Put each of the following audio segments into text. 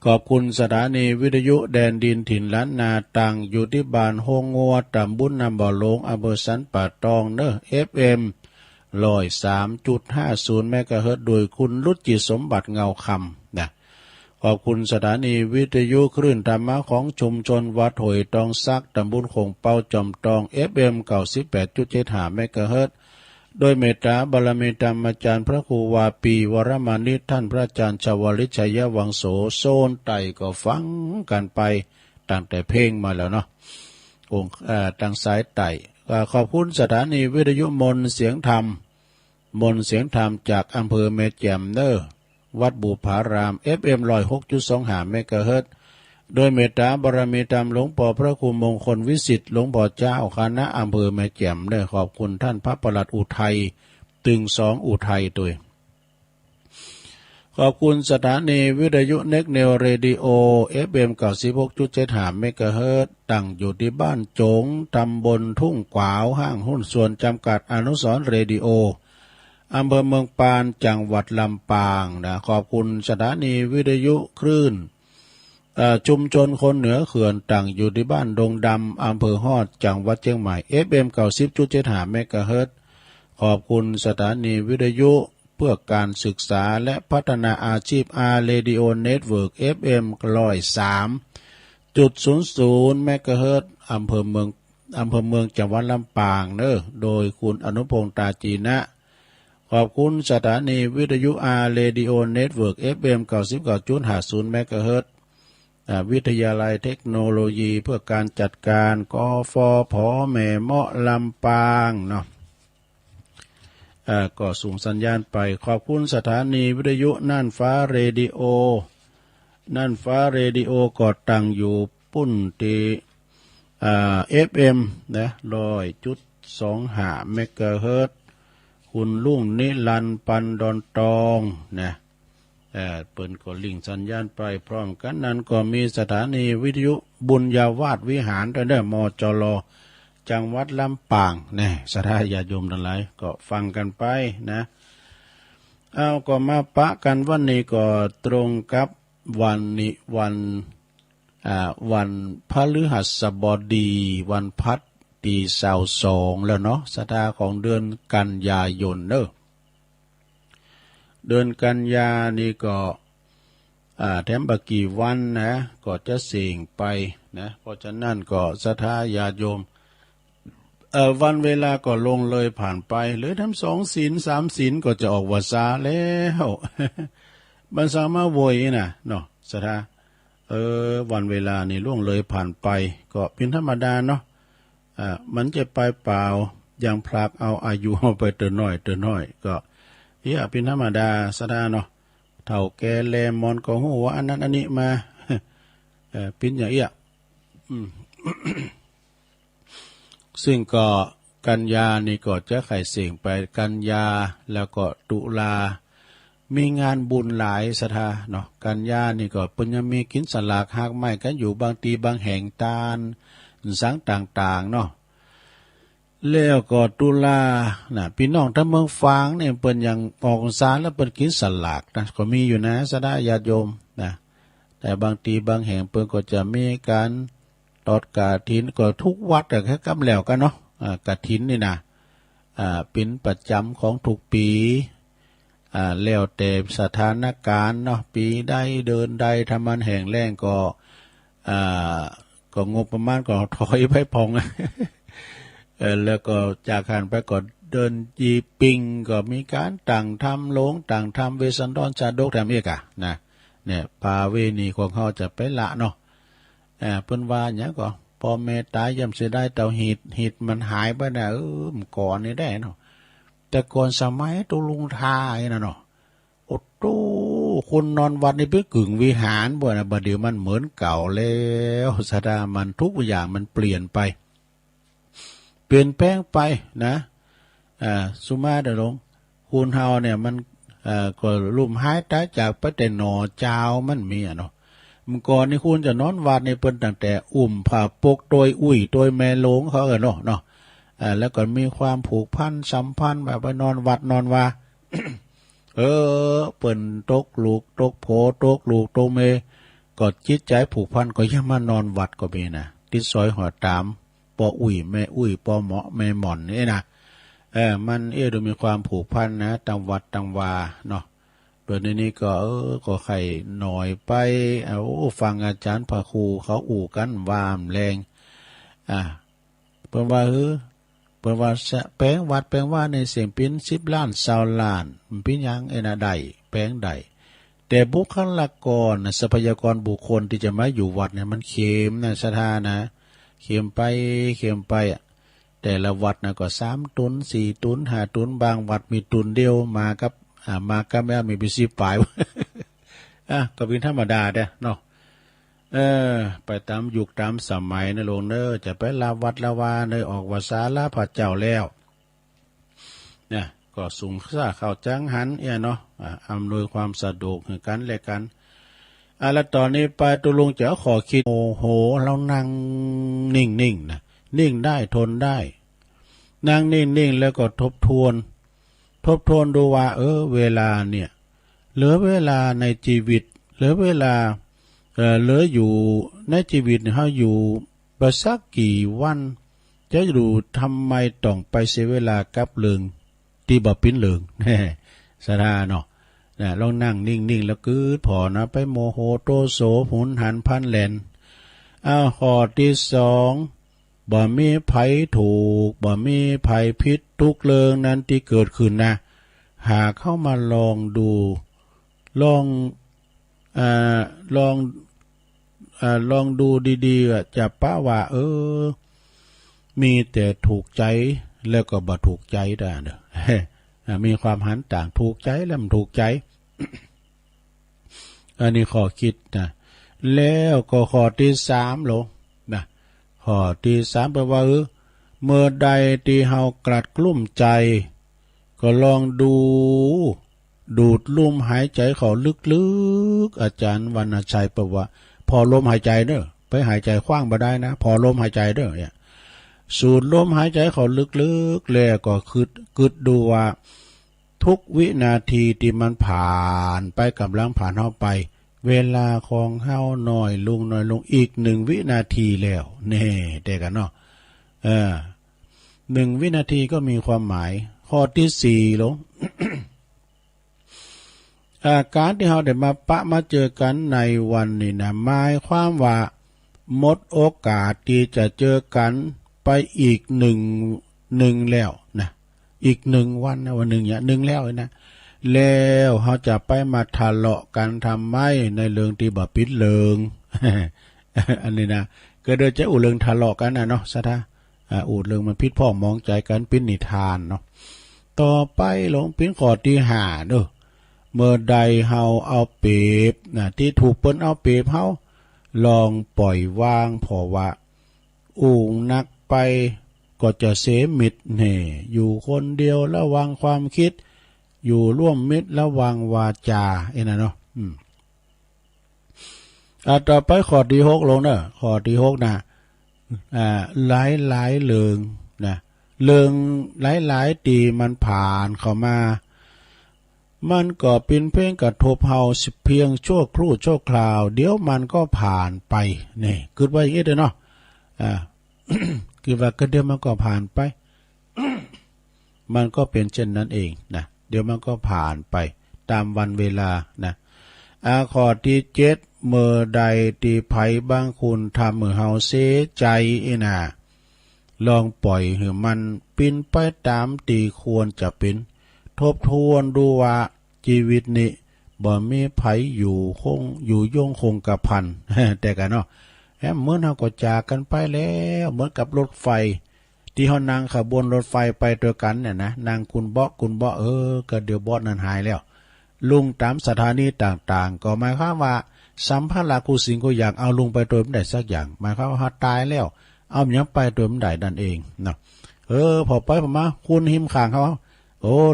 ขอบคุณสถานีวิทยุแดนดินถิ่นล้านนาตังอยู่ที่บ้านโฮงงัวตำบลน้ำบ่อหลงอำเภอสันป่าตองเนอะ FM 103.50 เมกะเฮิรตซ์โดยคุณรุจิสมบัติเงาคำนะขอบคุณสถานีวิทยุคลื่นธรรมะของชุมชนวัดหอยตองซักตำบลคงเป้าจอมตอง FM 98.75 เมกะเฮิรตซ์โดยเมตตาบารมีธรรมอาจารย์พระครูวาปีวรมานิท่านพระอาจารย์ชวลิตชัยวังโสโซนไต่ก็ฟังกันไปตั้งแต่เพลงมาแล้วเนาะองค์ตั้งสายไต่ขอบคุณสถานีวิทยุมนเสียงธรรมจากอำเภอแม่แจ่มเนอวัดบุพาราม FM 106.25 เมกะเฮิรตซ์โดยเมตตาบารมีธรรมหลวงพ่อพระครูมงคลวิสิทธิ์หลวงพ่อเจ้าคณะอำเภอแม่แจ่มได้ขอบคุณท่านพระประหลัดอุทัยตึงสองอุทัยด้วยขอบคุณสถานีวิทยุเน็กเนวเรดิโอ FM 96.75 เมกะเฮิรตซ์ตั้งอยู่ที่บ้านจงตำบลทุ่งกวาวห้างหุ้นส่วนจำกัดอนุสรณ์เรดิโออำเภอเมืองปานจังหวัดลำปางนะขอบคุณสถานีวิทยุคลื่นชุมชนคนเหนือเขื่อนตั้งอยู่ที่บ้านดงดำอำเภอฮอดจังหวัดเชียงใหม่ FM 90.75 เมกะเฮิรตซ์ขอบคุณสถานีวิทยุเพื่อการศึกษาและพัฒนาอาชีพอาร์เรดิโอเน็ตเวิร์ก FM 103.00 เมกะเฮิรตซ์อำเภอเมืองจังหวัดลำปางเนอะโดยคุณอนุพงษ์ตาจีนะขอบคุณสถานีวิทยุอาร์เรดิโอเน็ตเวิร์ก FM 99.50 เมกะเฮิรตซ์วิทยาลัยเทคโนโลยีเพื่อการจัดการกฟผแม่เมาะลำปางเนาะก็ส่งสัญญาณไปขอบคุณสถานีวิทยุน่านฟ้าเรดิโอก็ตั้งอยู่ปุ้นตีFM นะ100.25 เมกะเฮิรตซ์คุณลุงนิรันดร์ปันดอนตองนะเปิ่นก็ลิงก์สัญญาณไปพร้อมกันนั้นก็มีสถานีวิทยุบุญญาวาสวิหารด้วยมจรจังหวัดลำปางเนี่ยสถาญาติโยมทั้งหลายก็ฟังกันไปนะเอาก็มาปะกันวันนี้ก็ตรงกับวันพฤหัสบดีวันพัดปี22แล้วเนาะสถาของเดือนกันยายนเนอะเดือนกันยานี่ก็แถมบากี่วันนะก็จะเสี่ยงไปนะเพราะฉะนั้นก็ศรัทธาญาติโยมวันเวลาก็ลงเลยผ่านไปหรือทำ2 ศีล 3 ศีลก็จะออกวาสาแล้วบรรษามาโวยนะเนาะศรัทธาวันเวลานี่ล่วงเลยผ่านไปก็เป็นธรรมดาเนาะมันจะไปเปล่าอย่างพลากเอาอายุไปเตือนน้อยก็เป็นธรรมดาศรัทธาเนาะเฒ่าแก่แลมอนก็ฮู้ว่าอันนั้นอันนี้มาเป็นอย่างซึ่งก็กันยานี่ก็จะไข่เสี่ยงไปกันยาแล้วก็ตุลามีงานบุญหลายศรัทธาเนาะกันยานี่ก็เพิ่นยังมีกินสลากหากไม้กันอยู่บางทีบางแห่งตาลสังต่างๆเนาะแล้วก็ตุลาน่ะพี่น้องทั้งเมืองฟางเนี่ยเปิ้นยังออกพรรษาแล้วเปิ้นกินสลากนะก็มีอยู่นะศรัทธาญาติโยมนะแต่บางทีบางแห่งเปิ้นก็จะมีการตอดกฐินก็ทุกวัดแต่แค่กำแล้วกันเนาะกฐินนี่นะเป็นประจำของทุกปีแล้วแต่สถานการณ์เนาะปีใดเดินใดถ้ามันแห้งแล้งก็งบประมาณก็ถอยไปพองแล้วก็จากหันไปก็เดินยีปิงก็มีการต่างทำโลงต่างทำเวสันดรชาดกแถมอีกนะเนี่ยพาเวณีของเขาจะไปละเนาะเพิ่นว่าหยังก็พอแม่ตายย่ำเสียได้เต่าหิดมันหายไปนะมันก่อนนี่ได้เนาะแต่ก่อนสมัยตุลุงทายนะเนาะโอ้โตคนนอนวัดนี่ไปกึ่งวิหารบ่นะบัดเดี๋ยวมันเหมือนเก่าแล้วสถามันทุกอย่างมันเปลี่ยนไปเปลี่ยนแปลงไปนะสุมาเดลงคุณเฮาเนี่ยมันก็ลุ่มหายตายจากไปแต่หนอเจ้ามันมีเนาะมื่อก่อนนี่คุณจะนอนวัดในเปิ้นตั้งแต่ผ้าปกโดยโดยแม่หลงเขาเนาะแล้วก็มีความผูกพันสัมพันธ์แบบไปนอนวัดนอนว่า เปิ้นตกลูกตกโผตกลูกตกเม ก็จิตใจผูกพันก็ยังมานอนวัดก็มีนะติดซอยหัวตามปออุ้ยแม่อุ้ยปอเหมาะแม่หม่อนนี่นะมันดูมีความผูกพันนะตังวัดตังวาเนาะเปิดในนี้ก็ก็ใครหน่อยไปฟังอาจารย์พระครูเขาอู่กันวามแรงเปิ้นว่าเปิ้นว่าแปลงวัดแปลงว่าในเสียงปิ้น10 ล้าน20 ล้านมันปิ้นยังน่ะได้แปลงได้แต่บุคลากรทรัพยากรบุคคลที่จะมาอยู่วัดเนี่ยมันเข็มนะศรัทธานะเข็มไปแต่ละวัดนะก็3 ตุน4 ตุน5 ตุนบางวัดมีตุนเดียวมากับแม่มีไป10 ปลาย ก็เป็นธรรมดาเด้อเนาะไปตามยุคตามสมัยนะลงจะไปลาวัดลาวาออกวาสาลาพระเจ้าแล้วเนี่ยก็สูงซ่าเข้าจังหันเนาะอำนวยความสะดวกให้กันและกันแล้วตอนนี้ไปตุลุงจะขอคิดโอ้โหเรานั่งนิ่งนะนิ่งได้ทนได้นั่งนิ่งแล้วก็ทบทวนดูว่าเวลาเนี่ยเหลือเวลาในชีวิตเหลือเวลาเหลืออยู่ในชีวิตเฮาอยู่บ่สักกี่วันจะดูทำไมต้องไปเสียเวลากับเรื่องที่บ่ปิ้นเรื่องแน่สราเนาะลองนั่งนิ่งๆแล้วกืดพอนะไปโมโหโตโสหุนหันพันแหลนข้อที่2บ่มีภัยถูกบ่มีภัยผิดทุกเรื่องนั้นที่เกิดขึ้นนะหาเข้ามาลองดูลองดูดีๆจะป้าว่ามีแต่ถูกใจแล้วก็บ่ถูกใจได้เด้อมีความหันต่างถูกใจแล้วมันถูกใจ อันนี้ข้อคิดนะแล้วก็ข้อที่3ลงนะข้อที่3แปลว่าเมื่อใดที่เฮากลัดกลุ้มใจก็ลองดูดลมหายใจเข้าลึกๆอาจารย์วรรณชัยบอกว่าพอลมหายใจเด้อไปหายใจขว้างบ่ได้นะพอลมหายใจเด้อเนี่ยสูดลมหายใจเข้าลึกๆแล้วก็กึดดูว่าทุกวินาทีที่มันผ่านไปกำลังผ่านเฮาไปเวลาของเฮาน้อยลงอีก1 วินาทีแล้วแน่แต่กันเนาะ1 วินาทีก็มีความหมายข้อที่4ลง การที่เราได้มาเจอกันในวันนี้นะหมายความว่าหมดโอกาสที่จะเจอกันไปอีกหนึ่งแล้วนะอีก1 วันนะวันหนึ่งอย่างหนึ่งแล้วนะแล้วเราจะไปมาทะเลาะกันทำไมในเรื่องที่บ่ปิดเรื่อง อันนี้นะก็เดี๋ยวจะเรื่องทะเลาะกันนะเนาะซะท่าเรื่องมันพิษพ้องมองใจกันเป็นนิทานเนาะต่อไปลงเป็นข้อที่5เด้อเมื่อใดเฮาเอาเปรียบที่ถูกเปิ้นเอาเปรียบเฮาลองปล่อยวางเพราะว่านักไปก็จะเสมิตรอยู่คนเดียวระวังความคิดอยู่ร่วมมิตรระวังวาจานะเนาะต่อไปข้อที่6ลงเด้อข้อที่6นะหลายเรื่องนะเรื่องหลายตีมันผ่านเข้ามามันก็เป็นเพียงกระทบเฮาเพียงชั่วครู่ชั่วคราวเดี๋ยวมันก็ผ่านไปนี่คิดว่าอย่างนี้เด้อเนาะคือว่าก็เดี๋ยวมันก็ผ่านไป มันก็เป็นเช่นนั้นเองนะเดี๋ยวมันก็ผ่านไปตามวันเวลานะข้อที่7เมื่อใดที่ไผบางคุณทำให้เฮาเสียใจนะลองปล่อยให้มันเป็นไปตามที่ควรจะเป็นทบทวนดูว่าชีวิตนี้บ่มีไผอยู่ยงคงกระพัน แต่กันเนาะเหมือนเฮาก็จากกันไปแล้วเหมือนกับรถไฟที่เฮานั่งขบวนรถไฟไปด้วยกันเนี่ยนะนั่งกุนเบาะก็เดี๋ยวเบาะนั้นหายแล้วลุงตามสถานีต่างๆก็หมายความว่าสัมภาระกูสิ่งกูอยากเอาลุงไปโดยไม่ได้สักอย่างหมายความว่าตายแล้วเอาหยังไปโดยไม่ได้นั่นเองเนาะพอไปพอมาคุณหิมข้างเขา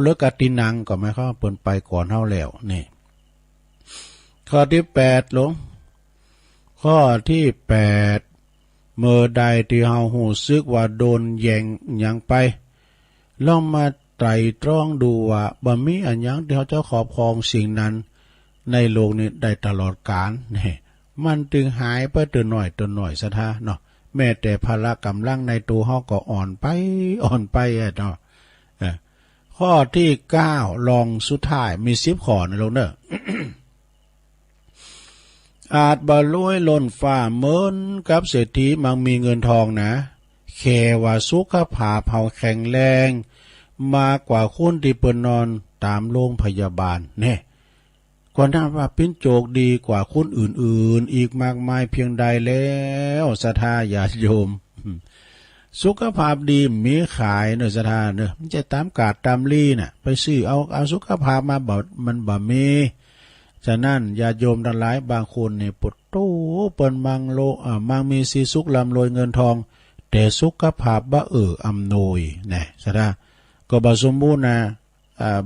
เลิกกะตินังก็หมายความว่าเปิ้นไปก่อนเฮาแล้วนี่ข้อที่8ลงข้อที่8เมื่อใดที่เฮารู้สึกว่าโดนแย่งหยังไปลองมาไตร่ตรองดูว่าบ่มีอันหยังที่เฮาจะครอบครองสิ่งนั้นในโลกนี้ได้ตลอดกาลนี่ มันจึงหายไปตัวหน่อยซะท่าเนาะแม้แต่พละกำลังในตัวเฮาก็อ่อนไปเนาะข้อที่9ลองสุดท้ายมี10ข้อนะลงเด้อ อาจบ่รวยล้นฟ้าเหมือนกับเศรษฐีมังมีเงินทองนะแค่ว่าสุขภาพเฮาแข็งแรงมากกว่าคนที่เปิ้นนอนตามโรงพยาบาลแน่กว่านั้นว่าเป็นโจกดีกว่าคนอื่นๆอีกมากมายเพียงใดแล้วศรัทธาญาติโยมสุขภาพดีมีขายเนอะศรัทธาเนอะมันจะตามกาดตามลี่น่ะไปซื้อเอาสุขภาพมาบ่มันบ่มีฉะนั้นญาติโยมทั้งหลายบางคนเนี่ยปวดตู้เปิ้นมังมังมีสีสุขลำรวยเงินทองแต่สุขภาพบ่อำนวยแน่ศรัทธาก็บ่สมบูรณ์นะ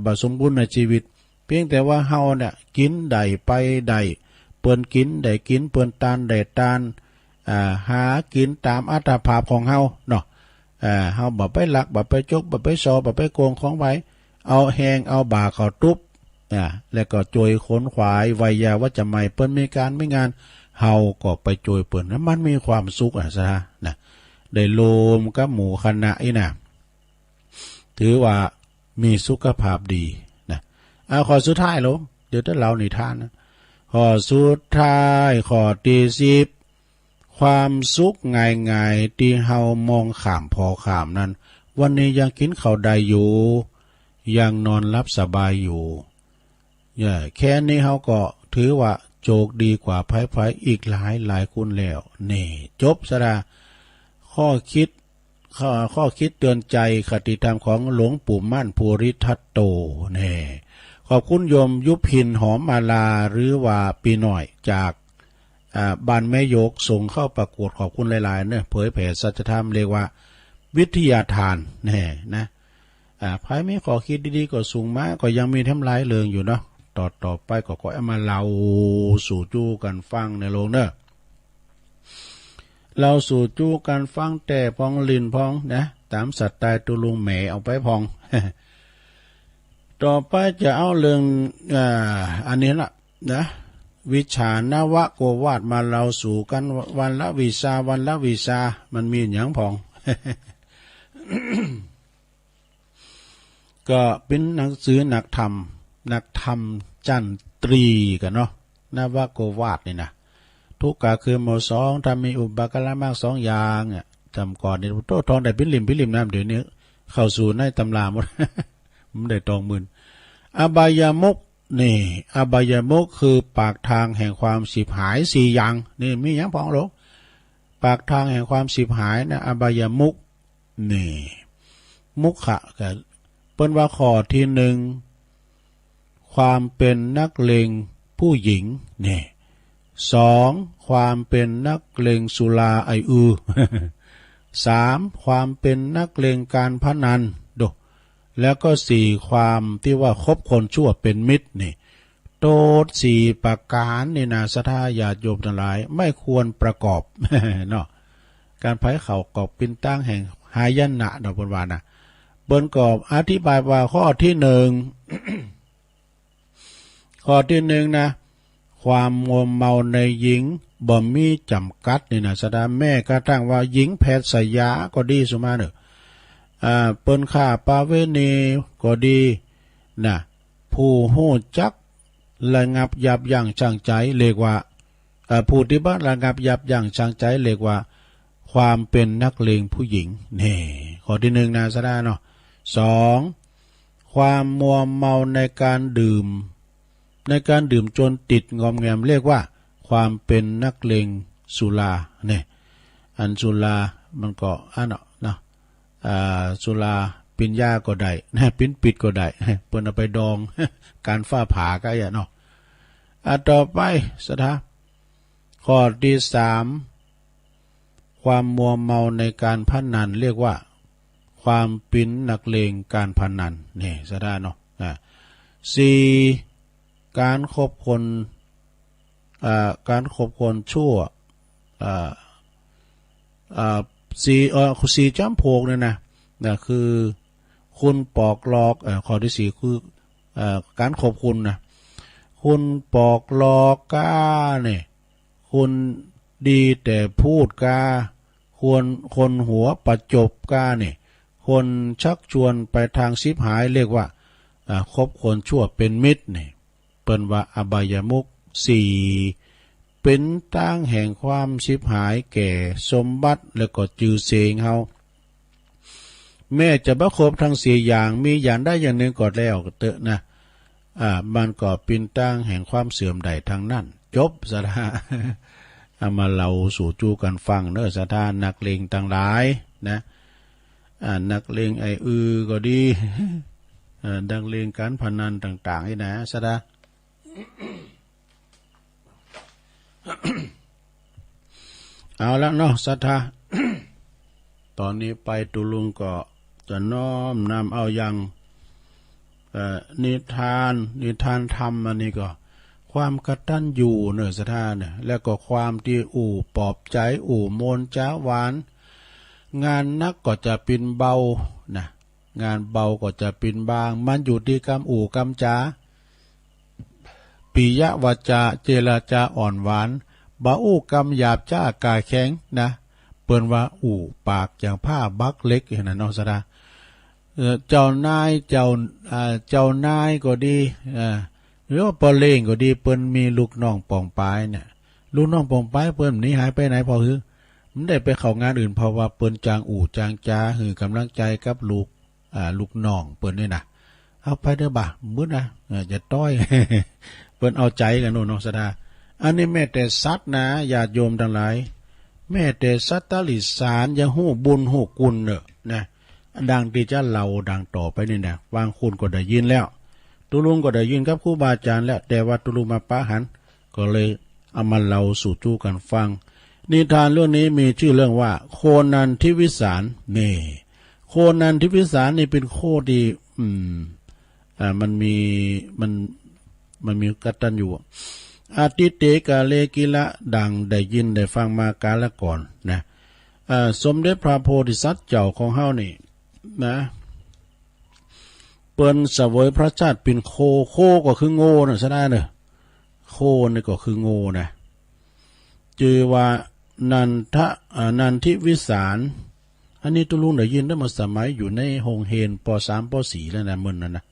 บ่สมบูรณ์ในชีวิตเพียงแต่ว่าเฮาเนี่ยกินได้ไปได้เปิ้นกินได้กินเปิ้นตานได้ตานหากินตามอัตภาพของเฮาเนาะเฮาบ่ไปลักบ่ไปจกบ่ไปซอบ่ไปโกงของไว้เอาแหงเอาบ่าเข้าตุบแล้วก็โจยขนขวายไวยาว่าจะไม่เปิ้นมีการไม่งานเฮาก็ไปโจยเปิ้นแล้วมันมีความสุขซะนะได้โลมกับหมู่คณะอีน่ะถือว่ามีสุขภาพดีนะข้อสุดท้ายลงเดี๋ยวถ้าเรานิทานนะข้อสุดท้ายข้อที่10ความสุขง่ายๆที่เฮามองข้ามพอข้ามนั้นวันนี้ยังกินข้าวได้อยู่ยังนอนหลับสบายอยู่แค่นี้เฮาก็ถือว่าโจกดีกว่าไผๆอีกหลายคุณแล้วนี่จบซะละข้อคิดเตือนใจคติธรรมของหลวงปู่มั่นภูริทัตโตนี่ขอบคุณโยมยุพินหอมมาลาหรือว่าปีหน่อยจากบ้านแม่ยกส่งเข้าประกวดขอบคุณหลายๆเนี่ยเผยแผ่สัจธรรมเรียกว่าวิทยาทานแน่นะภายไม่ขอคิดดีๆก็สูงมาก็ยังมีทำลายเลืองอยู่เนาะต่อไปก็ขอเอามาเล่าสู่จู้กันฟังในโลกเนอะเราสู่จู้กันฟังแต่พองลินพองนะตามสัตว์ตายตุลุงแหมเอาไปพอง ต่อไปจะเอาเรื่องอันนี้ละนะวิชานวะโกวาดมาเราสู่กันวันละวิชามันมีอย่างพอง ก็เป็นหนังสือนักธรรมจันตรีกันเนาะนวะโกวาดนี่นะทุกกะคือหมด2ถ้ามีอุปกรณ์มาก2อย่างจำก่อนนี่โตทองได้พิลิมน้ำเดี๋ยวนี้เข้าสู่ในตำราหมด มันได้ทองหมื่นอบายามุกนี่อบายามุกคือปากทางแห่งความสิบหาย4อย่างนี่มีอย่างพองหรอปากทางแห่งความสิบหายนะอบายามุกนี่มุขะกับเปิ้นว่าข้อที่1ความเป็นนักเลงผู้หญิงนี่2ความเป็นนักเลงสุราไอ3ความเป็นนักเลงการพนันแล้วก็4ความที่ว่าคบคนชั่วเป็นมิตรนี่โทษ4ประการนี่นะศรัทธาญาติโยมทั้งหลายไม่ควรประกอบ เนาะการไผเข่ากอบปินตั้งแห่งหายนะดอกบนวานะเบิ้นกอบอธิบายว่าข้อที่1 ข้อที่1นะความมัวเมาในหญิงบ่มีจำกัดนี่นะศรัทธาแม่กระทั่งว่าหญิงแพทย์สยาก็ดีสุมาเนอะเปิ้นข่าปาเวณีก็ดีนะผู้หู้จักระงับยับยั้งชั่งใจเรียกว่าผู้ที่บ้านระงับยับยั้งชั่งใจเรียกว่าความเป็นนักเลงผู้หญิงนี่ข้อที่1นะซะได้เนาะ2ความมัวเมาในการดื่มจนติดงอมแงมเรียกว่าความเป็นนักเลงสุราเนี่ยอันสุรามันก็เนาะสุราปินยาก็ได้นะปินปิดก็ได้เปิ้นเอาไปดอง การฟ้าผ่าก็อย่างเนาะต่อไปสถาข้อที่3ความมัวเมาในการพนันเรียกว่าความปิ้นนักเลงการพนันนี่สถาเนาะ4การคบคนชั่ว4จำพวกเนี่ยนะคือคุณปอกลอกข้อที่4คือการขบคุณนะคุณปอกลอกก้าเนี่ย คนดีแต่พูดกาคนหัวประจบกาเนี่ยคนชักชวนไปทางชิบหายเรียกว่าคบคนชั่วเป็นมิตรเนี่ยเปิ้นว่าอบายมุขสี่เป็นตั้งแห่งความชิบหายแก่สมบัติแล้วก็จือเสงเฮาแม่จะประคบทั้งสี่อย่างมีอย่างได้อย่างหนึ่งก็แล้วก็เตอะนะมันก็เป็นตั้งแห่งความเสื่อมใดทางนั้นจบสถาเอามาเราสู่จูกันฟังเนอะสถานนักเลงต่างหลายนะนักเลงก็ดีนักเลงการพนันต่างๆนี่นะสถาเอาละเนาะสถา ตอนนี้ไปตุลุงก็จะน้อมนำเอาอย่างนิทานธรรมอันนี้ก็ความกตัญญูเนอะสถานเนี่ยแล้วก็ความที่ปลอบใจโมนจ้าหวานงานนักก็จะเป็นเบานะงานเบาก็จะเป็นบางมันอยู่ที่กำกำจ้าปิยวาจาเจรจาอ่อนหวานบ่กำหยาบจ้ากายแข็งนะเปิ้นว่าปากอย่างผ้าบักเล็กอย่างนั้นเนาะสดาเจ้านายก็ดีหรือว่าปอเล่งก็ดีเปิ้นมีลูกน้องปองปายเนี่ยลูกน้องปองปายเปิ้นนี้หายไปไหนพอคือมันได้ไปเข้างานอื่นเพราะว่าเปิ้นจางจางจ้าหือกำลังใจกับลูกน้องเปิ้นนี่นะเอาไปเด้อบ่ามื้อนะจะต้อย เปิ้นเอาใจกันโน่นเนาะสดาอันนี้แม้แต่สัตว์นะญาติโยมทั้งหลายแม้แต่สัตว์ตลิสารยังฮู้บุญฮู้กุลเนอะนะดังที่จะเล่าดังต่อไปนี่นะบางคนก็ได้ยินแล้วตุลุงก็ได้ยินกับครูบาอาจารย์แล้วแต่ว่าตุลุงมาปะหันก็เลยเอามาเล่าสู่จูกันฟังนิทานเรื่องนี้มีชื่อเรื่องว่าโคนันทิวิสารนี่โคนันทิวิสารนี่เป็นโคดีมันมีกตัญญูอาทิเตกาเลกิละดังได้ยินได้ฟังมากาละก่อนนะสมเด็จพระโพธิสัตว์เจ้าของเฮานี่นะเปิ้นเสวยพระชาติเป็นโคก็คือโง่น่ะซะได้เนอะโคนี่ก็คือโง่นะชื่อว่านันทิวิสารอันนี้ตุลุงได้ยินได้มาสมัยอยู่ในโรงเรียนป.3 ป.4 แล้วนะมื้อนั้นนะ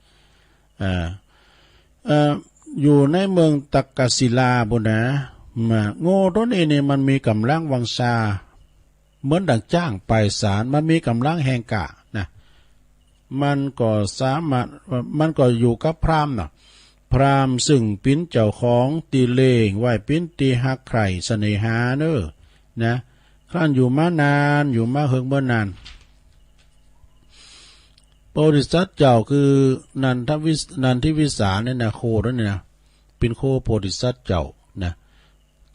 อยู่ในเมืองตักกศิลาบุนะโง่ต้นเอเนี่ยมันมีกำลังวังชาเหมือนดังจ้างไปศาลมันมีกำลังแห่งกะนะมันก็สามารถมันก็อยู่กับพราหมณ์นะพราหมณ์ซึ่งปิ้นเจ้าของตีเลงไหวปิ้นตีหักไข่เสน่หาเนอนะครั้นอยู่มานานอยู่มาเฮิงเมื่อนานโพธิสัตว์เจ้าคือนันทิวิสารเนี่ยนะโคนั่นเนี่ยนะเป็นโคโพธิสัตว์เจ้านะ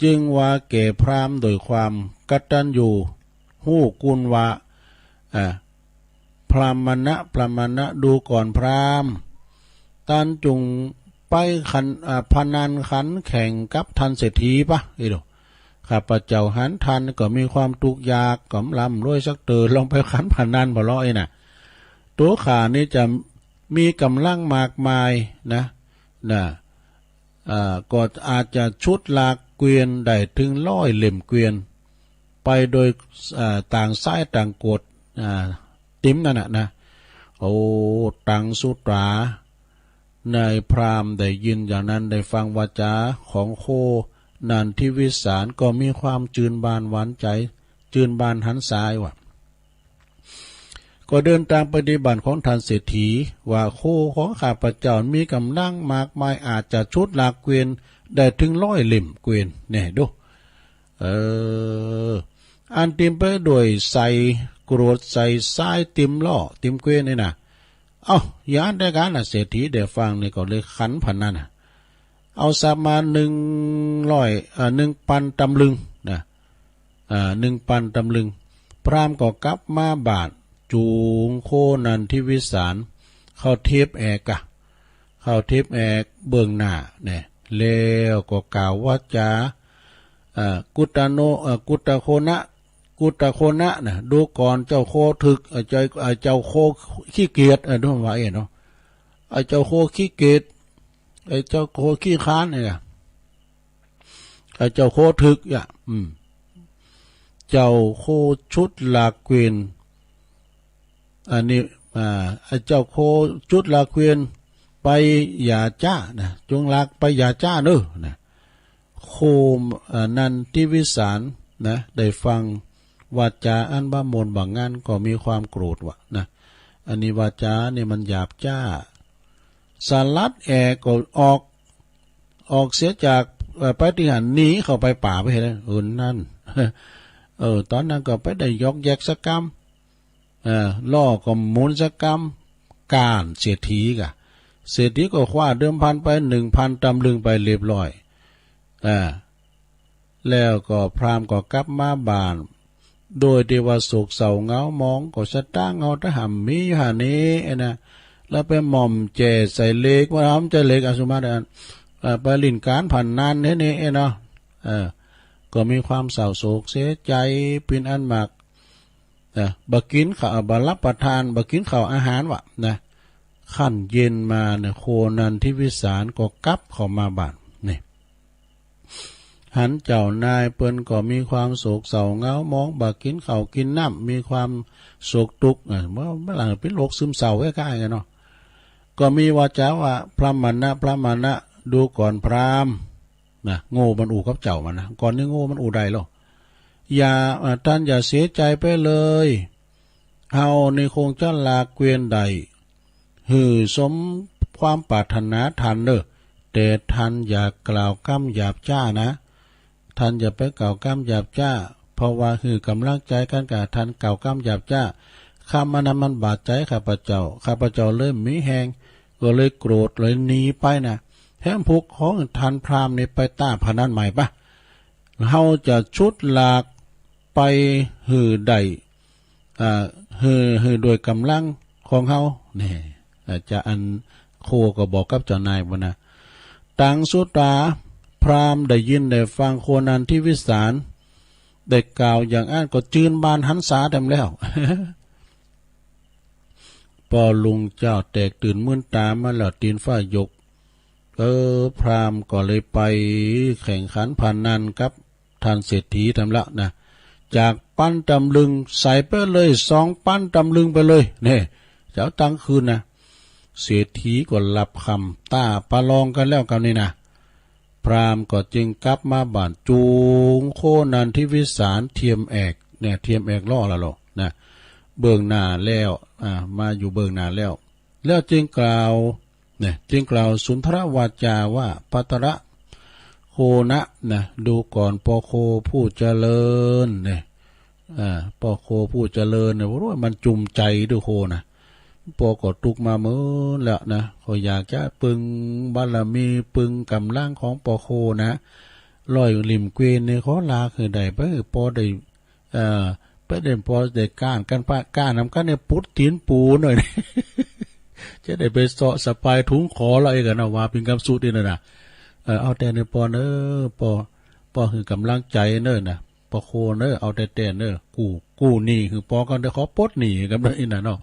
จึงว่าแก่พราหมณ์โดยความกตัญญูฮู้กุลว่าพรามณะดูก่อนพราหมณ์ตันจุงไปพนันขันแข่งกับทันเศรษฐีปะไอ้ดูข้าพเจ้าหันทันก็มีความทุกข์ยากกำลำรวยสักเตอลองไปขันพนันบ่ร้อยน่ะตัวขานี่จะมีกำลังมากมายนะก็อาจจะชุดลากเกวียนได้ถึง100 เล่มเกวียนไปโดยต่างซ้ายต่างกดติ้มนั่นนะตังสุตราในพราหมณ์ได้ยินอย่างนั้นได้ฟังวาจาของโคนันทิวิสารก็มีความจืนบานหวานใจจืนบานหันซ้ายว่ะก็เดินตามปฏิบัติของท่านเศรษฐีว่าโคของข้าพเจ้ามีกำลังมากมายอาจจะชุดลากเกวียนได้ถึง100 เล่มเกวียนเนี่ยดูอันติมไปด้วยใส่กรวดใส่ทรายติมล่อติมเกวียนนี่นะยานได้การเศรษฐีเดี๋ยวฟังนี่ก็เลยขันพันนั่นเอาสามา1,000 ตำลึงนะ1,000 ตำลึงพราหมณ์ก็กลับมาบาทจูงโคนันทิวิสารเข้าเทียบแอกเบื้องหน้าเนี่ยแล้วก็กล่าวว่าจากุตโคนะนะดูก่อนเจ้าโคถึกเจ้าโคขี้เกียจดูว่าเนาะเจ้าโคขี้เกียจเจ้าโคขี้ค้านเนี่ย เจ้าโคทึกอ่ะเจ้าโคชุดลาเกวียนอันนี้เจ้าโคชุดลาเกวียนไปอย่าจ้านะจงลากไปอย่าจ้าเนอะนะโคนันทิวิสารนะได้ฟังวาจาอันบ้ามนบางงานก็มีความโกรธวะนะอันนี้วาจาเนี่ยมันหยาบจ้าสลัดก็ออกเสียจากไปฏิหารหนีเข้าไปป่าไปเห็นนั่นตอนนั้นก็ไปได้ยกแยกสกรรมล่อก็มูลสกรรมการเศรษฐีกะเศรษฐีก็คว้าเดิมพันไป1,000 ตำลึงไปเรียบร้อยแล้วก็พราหมณ์ก็กลับมาบ้านโดยที่ว่าโศกเศร้าเงามองก็สะตั้งเอาทหารมีหานี้นะแล้วไปหม่อมแจใส่เล็กว่าทำจะเล็กอสุมาเดนไปลินการผ่านนานนี่เนาะก็มีความเศร้าโศกเสียใจเป็นอันมากบักกินข้าวบัรับประทานบักกินข้าวอาหารวะนะขั้นเย็นมาเนี่ยโคนันทิวิสารก็กลับเข้ามาบ้านนี่หันเจ้านายเปิ้นก็มีความโศกเศร้าเงามองบักกินข้าวกินน้ำมีความโศกทุกข์เมื่อหลังเป็นโรคซึมเศร้าใกล้ๆกันเนาะก็มีวาจาว่าพระมานะดูก่อนพราหมณ์นะโง่มันอู่กับเจ้ามันนะก่อนนี้โง่มันอู่ใดหรอท่านอย่าเสียใจไปเลยเฮาในคงจะลาเกวียนใดหือสมความปรารถนาทันเด้อแต่ท่านอย่ากล่าวกำหยาบจ้านะท่านอย่าไปกล่าวกำหยาบจ้าเพราะว่าหือกำลังใจกันกับท่านกล่าวกำหยาบจ้าคำมันบาดใจข้าพเจ้าเลยมีแหงก็เลยโกรธเลยหนีไปนะแถมพวกของท่านพราหมณ์นี่ไปต้าพนันใหม่ปะเฮาจะชุดลากไปหือใดหือโดยกำลังของเฮาเนี่ยจะอันโคก็บอกกับเจ้านายว่านะตังสุตาพราหมณ์ได้ยินได้ฟังโคนันทิวิสารได้กล่าวอย่างอันก็จืนบานหันษาเต็มแล้ว พอลุงเจ้าแตกตื่นมื่นตามาแล้วตีนฝ้ายกพราหมณ์ก็เลยไปแข่งขันพนันกับท่านเศรษฐีทำละนะจากปั้นตำลึงใส่ไปเลย2 ปั้นตำลึงไปเลยเนี่ยเจ้าตั้งคืนนะเศรษฐีก็หลับคำตาประลองกันแล้วกันนี่นะพราหมณ์ก็จึงกลับมาบ้านจูงโคนันทิวิสารเทียมแอกเนี่ยเทียมแอกล่อละหรอนะเบื้องหน้าแล้วมาอยู่เบื้องหน้าแล้วจึงกล่าวเนี่ยจึงกล่าวสุนทรวาจาว่าปัตระโคนะนะดูก่อนปอโคผู้เจริญเนี่ยปอโคผู้เจริญเนี่ยว่ามันจุ่มใจด้วยโคนะปอก็ตุกมาเมื่อแล้วนะเขาอยากจะปึงบารมีปึงกำลังของปอโคนะลอยริมเกวียนเนี่ยเขาลาคือได้ไปปอได้ไปเดินพอได้ก้านกันปะก้านนำกันเนี่ยปุดตีนปูหน่อย จะได้ไปเสาะสปายถุงขออะไรกันนะว่าเป็นคำสูตรนี่นะเอาแต่ในปอปอคือกำลังใจเนอะนะปอโคเนอะเอาแต่เนอะกู้หนี้คือปอก็ได้ขอปลดหนี้กันเลยนะเนาะ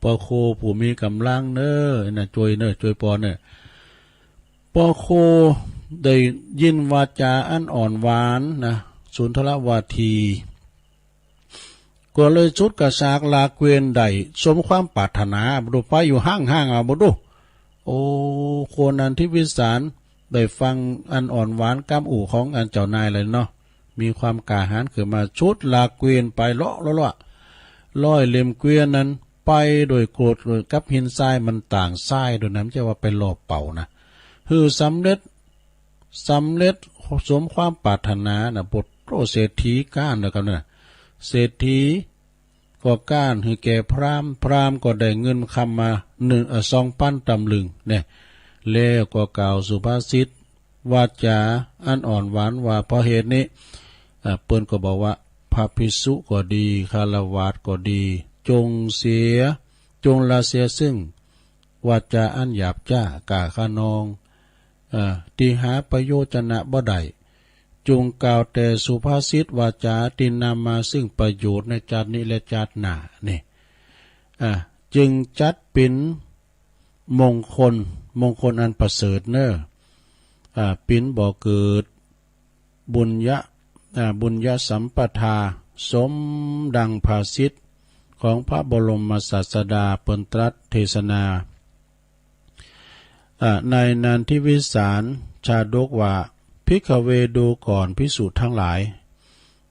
ปอโคผู้มีกำลังเนอะนะช่วยปอเนอะปอโคได้ยินวาจาอันอ่อนหวานนะสุนทรวาทีก็เลยชุดกระซากลาเกวียนใดสมความปรารถนาบุรุษไปอยู่ห้างเอาบุรุษโอ้โคนันทิวิสารได้ฟังอันอ่อนหวานก้ามอู่ของอันเจ้านายเลยเนาะมีความกล้าหาญขึ้นมาชุดลาเกวียนไปเลาะร้อยเล่มเกวียนนั้นไปโดยโกรธโดยกับหินทรายมันต่างทรายโดยนั้นจะว่าเป็นหลอบเป่านะคือสำเร็จสมความปรารถนานะบทโรเศรษฐีก้านนะครับเนี่ยเศรษฐีก็ก้านให้แก่พราหมณ์ก็ได้เงินคำมา2 ปั้นตำลึงเนี่ยแล้วก็กล่าวสุภาษิตวาจาอันอ่อนหวานว่าเพราะเหตุนี้เปิ้นก็บอกว่าพระภิกษุก็ดีฆราวาสก็ดีจงละเสียซึ่งวาจาอันหยาบจ้ากาขนองที่หาประโยชนะบ่ได้จงกล่าวแต่สุภาษิตวาจาที่นำมาซึ่งประโยชน์ในชาตินี้และชาติหน้านี่จึงจัดเป็นมงคลอันประเสริฐเนอปิ่นบ่เกิด บุญญสัมปทาสมดังภาษิตของพระบรมศาสดาเปินตรัสเทศนาในนันทิวิสารชาดกว่าภิกขเวดูก่อนภิกษุทั้งหลาย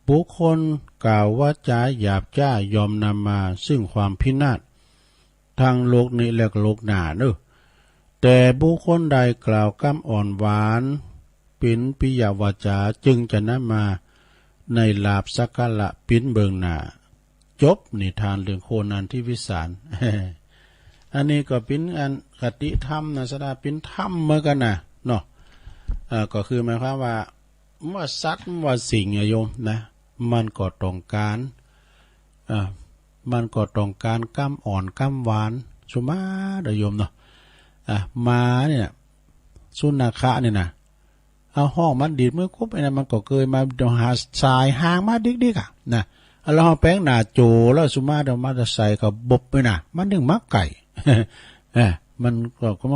บุคคลกล่าวว่าจาหยาบจ้ายอมนำมาซึ่งความพินาศทางโลกนี้และโลกหน้าเนอะแต่บุคคลใดกล่าวคำอ่อนหวานเป็นปิยวาจาจึงจะนำมาในลาภสักการะปิ้นเบิงหน้าจบนิทานเรื่องโคนันทิวิสาร อันนี้ก็เป็นอันคติธรรมนะสดาเป็นธรรมเหมือนกันนะเนาะก็คือหมายความว่าเมื่อสัตว์ว่าสิ่งโยมนะมันก็ต้องการกำอ่อนกำหวานสุมาเด้อโยมเนาะมาเนี่ยสุนัขะเนี่ยนะเอาห้องมันดีดเมื่อครบไอ้นั่นมันก็เคยมาหาสายหางมาดิกๆอ่ะนะแล้วเราแป้งหน้าโจแล้วสุมาเดี๋ยวมาจะใส่กับบไปนะมันถึงมักไก่ มัน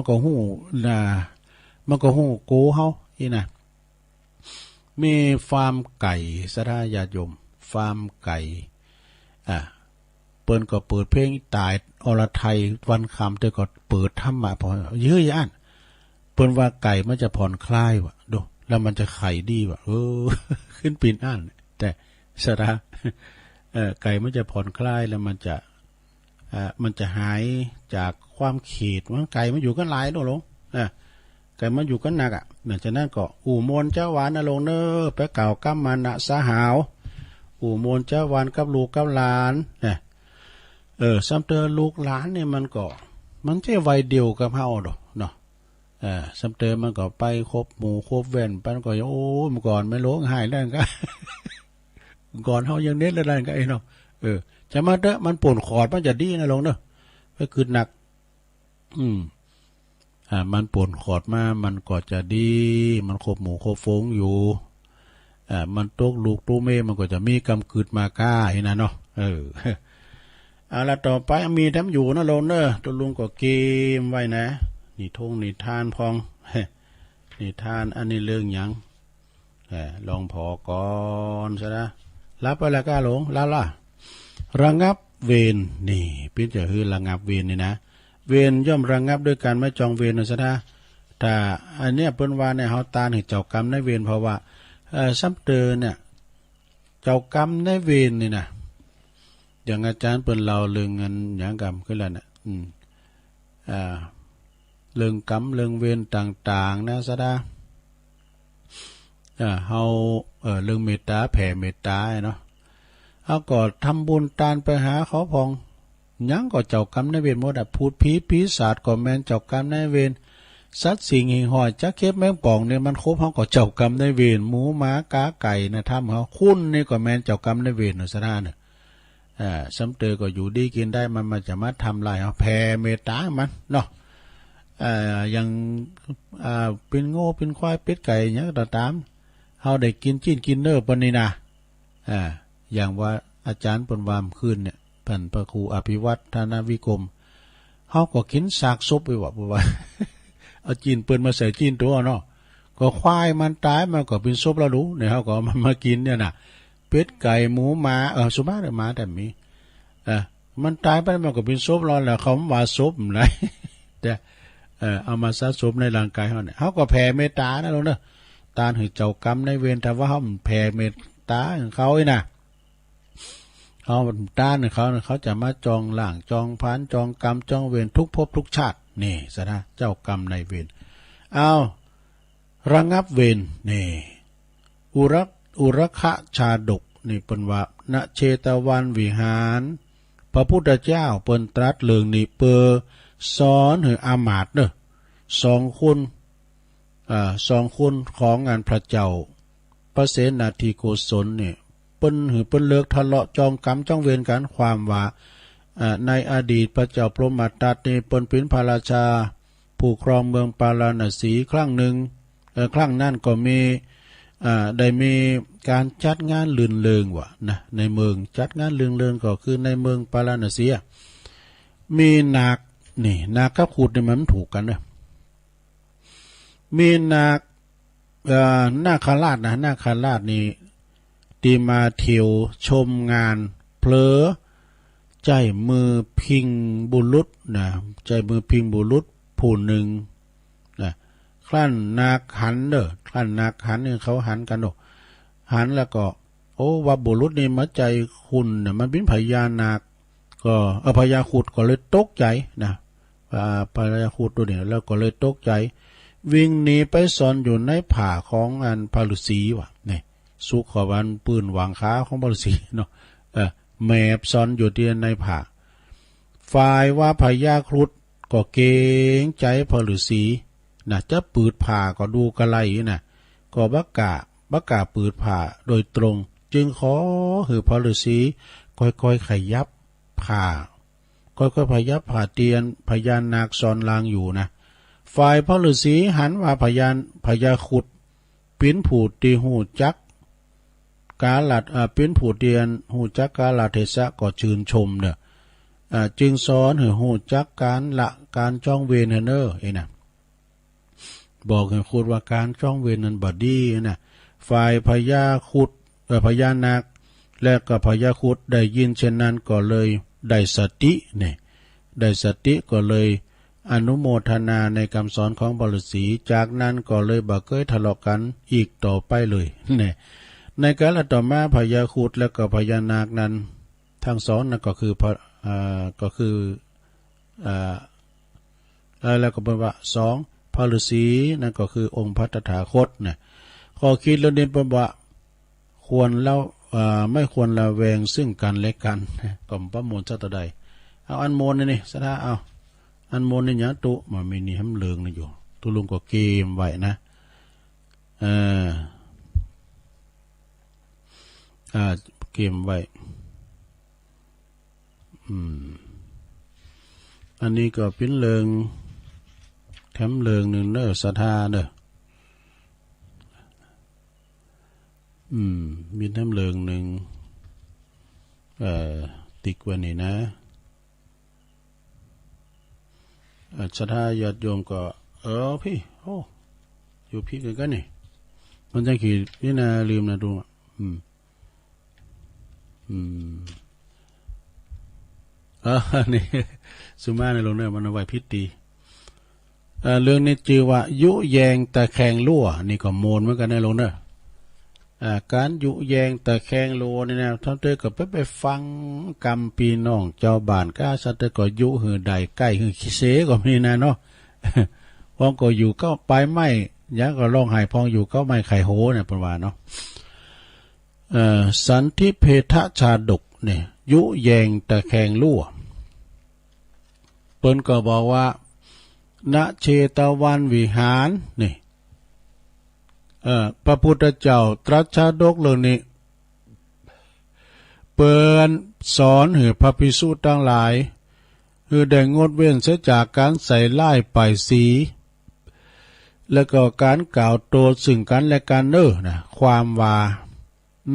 ก็หู้นะมันก็หู้โกเฮาอีนะมีฟาร์มไก่สระญาติโยมฟาร์มไก่เปิ้นก็เปิดเพลงตายอรไทยวันคำแต่ก็เปิดธรรมะพอเยอะย่านเปิ้นว่าไก่มันจะผ่อนคลายวะดูแล้วมันจะไข่ดีวะขึ้นปีนอ่านแต่สระไก่มันจะผ่อนคลายแล้วมันจะหายจากความขีดมันไก่มันอยู่กันหลายโน่ลงไก่มันอยู่กันหนักนั่นฉะนั้นก็อู่มนเจ้าหวานลงเนอไปเก่ากัมมานะสหาวอู่มนเจ้าหวานกับลูกกับหลานซ้ำเตอลูกหลานเนี่ยมันใช่วัยเดียวกับเฮาดอกเนาะซ้ำเตอมันก็ไปคบหมู่คบแว่นปันก็โอ้เมื่อก่อนไม่ร้องไห้แล้วก็ ก่อนเฮายังเน้นแล้วนั่นก็ไอ้เนาะจะมาเด้อมันป่นขอดมันจะดีนะลงเนาะไปคือหนักมันป่นขอดมามันก็จะดีมันคบหมู่คบฟงอยู่มันตกลูกตู้เมมันก็จะมีกำกึดมาก้าเห็นนะเนาะเอาละต่อไปมีทำอยู่นะลงเนอะตัวลุงก็เกมไว้นะนี่ทงนี่ทานพองนี่ทานอันนี้เรื่องหยังลองพอก่อนซะนะรับไปแล้วก็หลงแล้วล่ะระงับเวรนี่เป็นจะคือระงับเวรนี่นะเวรย่อมระงับด้วยการไม่จองเวรนะซะนะแต่อันเนี้ยเปิ้นว่าในเฮาตาให้เจ้ากรรมในเวรเพราะว่าซ้ำเตอเนี่ยเจ้ากรรมในเวรนี่นะอย่างอาจารย์เปิ้นเล่าเรื่องเงินอย่างกรรมขึ้นแล้วน่ะเรื่องกรรมเรื่องเวรต่างๆนะซะนะเฮาเรื่องเมตตาแผ่เมตตาเนาะเอาก็ทำบุญทานไปหาเขาพองยังก็เจ้ากรรมนายเวรหมดพูดผีปีศาจก็แม่นเจ้ากรรมนายเวรสัตว์สิ่งหิ่งห้อยจักเก็บแมงป่องเนี่ยมันครบเฮาก็เจ้ากรรมนายเวรหมูหมากาไก่นะทำเฮาคุณนี่ก็แม่นเจ้ากรรมนายเวรซะนะเนี่ยซ้ำเตอก็อยู่ดีกินได้มันจะมาทำลายเฮาแผ่เมตตามันเนาะอย่างเป็นโง่เป็นควายเป็ดไก่หยังก็ตามเฮาได้กินจิ้นกินเนื้อปานนี้นะอย่างว่าอาจารย์ปนวามคืนเนี่ยพันพระครูอภิวัตธนาวิกรมเฮาก็กินซากศพไปว่า เอาจีนเปิ้นมาใส่จีนตัวเนาะก็ควายมันตายมันก็เป็นศพแล้วรู้เนี่ยเฮาก็มันมากินเนี่ยน่ะเป็ดไก่หมูหมาสุมาหมาแต่มีมันตายไปมันก็เป็นศพแล้วเขาว่าศพไหน แต่เอามาสะสมในร่างกายเฮาเนี่ยเฮาก็แผ่เมตตานะลงเด้อตานให้เจ้ากรรมในเวรถ้าว่าเฮาแผ่เมตตาให้เขาอีน่ะเอาต้านเขาจะมาจองล่างจองพานจองกรรมจองเวรทุกภพทุกชาตินี่ซะนะเจ้ากรรมในเวรเอาระงับเวรนี่อุรคะชาดกนี่เปิ้นว่าณเชตวันวิหารพระพุทธเจ้าเปิ้นตรัสเรื่องนี้เปอสอนให้อามาตย์เด้อ2คนของงานพระเจ้าพระเสนาธิโกศลเนี่ยเปิ้นเลิกทะเลาะจองกรรมจ้องเวรกันความว่าในอดีตพระเจ้าพรหมทัตนี่เปิ้นเป็นพระราชาผู้ครองเมืองปาราณสีครั้งหนึ่งครั้งนั้นก็มีได้มีการจัดงานลื่นเริงว่ะนะในเมืองจัดงานลื่นเริงก็คือในเมืองปาราณสีมีนาคนี่นาคกับขุดนี่มันถูกกันนะมีนาค นาคราชนะนาคราชนี่ตีมาเที่ยวชมงานเพลอใจมือพิงบุรุษนะใจมือพิงบุรุษผู้หนึ่งนะคลั่นนาคหันเด้อคลั่นนาคหันเนี่ยเขาหันกันหันแล้วก็โอ้ว่าบุรุษนี่มาใจคุณเนี่ยมันเป็นพญานาคก็พญาขุดก็เลยตกใจนะพญาขุดตัวเนี่ยแล้วก็เลยตกใจวิ่งหนีไปซ่อนอยู่ในผ่าของอันพระฤาษีว่ะนี่สุขวันปืนวางขาของพระฤาษีเนาะแมบซ่อนอยู่ที่ในผ่าฝ่ายว่าพญาครุฑก็เกรงใจพระฤาษีนะจะปืดผ่าก็ดูกระไรนะก็บักกาปืดผ่าโดยตรงจึงขอให้พระฤาษีค่อยๆขยับผ่าค่อยๆพยับผ่าเตียนพญานาคซ่อนลางอยู่นะฝ่ายพระฤาษีหันว่าพญาขุดปิ้นผูดตีหูจักกาลัดปิ้นผูดเตียนหูจักกาลาเทศะก็ชื่นชมเด้อจึงสอนให้หูจักการจ้องเวรเนอนะบอกให้ขุดว่าการจ้องเวรนั้นบ่ดีนะฝ่ายพญาขุดพญานาคและก็พญาขุดได้ยินเช่นนั้นก็เลยได้สติเนี่ยได้สติก็เลยอนุโมทนาในคำสอนของพระฤาษีจากนั้นก็เลยบ่เคยทะเลาะกันอีกต่อไปเลยเนี่ยในกาลต่อมาพญาขุดและก็พญานาคนั้นทั้งสองนั่นก็คือแล้วก็เป็นว่าสองพระฤาษีนั่นก็คือองค์พระตถาคตเนี่ยข้อคิดแล้วเน้นเป็นว่าควรแล้วไม่ควรละแวงซึ่งกันและกันก็ประมวลสัตว์ใดเอาอันโมนนี่สถาเอาอันโมนนี่ยะตุมันมีนี่ห้ำเลืองนะอยู่ตุลุงก็เกมไว้นะเกมไว้อันนี้ก็เป็นเลืองแถมเลืองหนึ่งเนอะสถาเนอะมีน้ำเลืองหนึ่งติกไว้นี่นะศรัทธาญาติโยมก็พี่โอ้อยู่พี่กันนี่มันจะขี่พี่นาลืมนะดูนี่สุมาในโรงเรียนมันเอาไว้พิธีเรื่องนี้ชื่อว่ายุแยงตะแคงลั่วนี่ก็โมนเหมือนกันในโรงเรียนการยุแยงตะแคงโลนี่นะท่านเตยก็ไปฟังกรรมปีน้องเจ้าบ้านก้าสัตว์ก็ยุหือใดใกล้หือขี้เสก็มีนะเนาะพองก็อยู่ก็ไปไม่ยักก็ร้องไห้พองอยู่ก็ไม่ไข่โหเนี่ยประมาณเนาะสันทิเพทชาดกเนี่ยยุแยงตะแคงลั่วเปิ้นก็บอกว่าณเชตวันวิหารนี่พระพุทธเจ้าตรัสชาดกเรื่องนี้เปิ้นสอนให้พระภิกษุทั้งหลายคือได้งดเว้นเสียจากการใส่ร้ายป้ายสีและก็การกล่าวโทษซึ่งกันและกันนะความว่า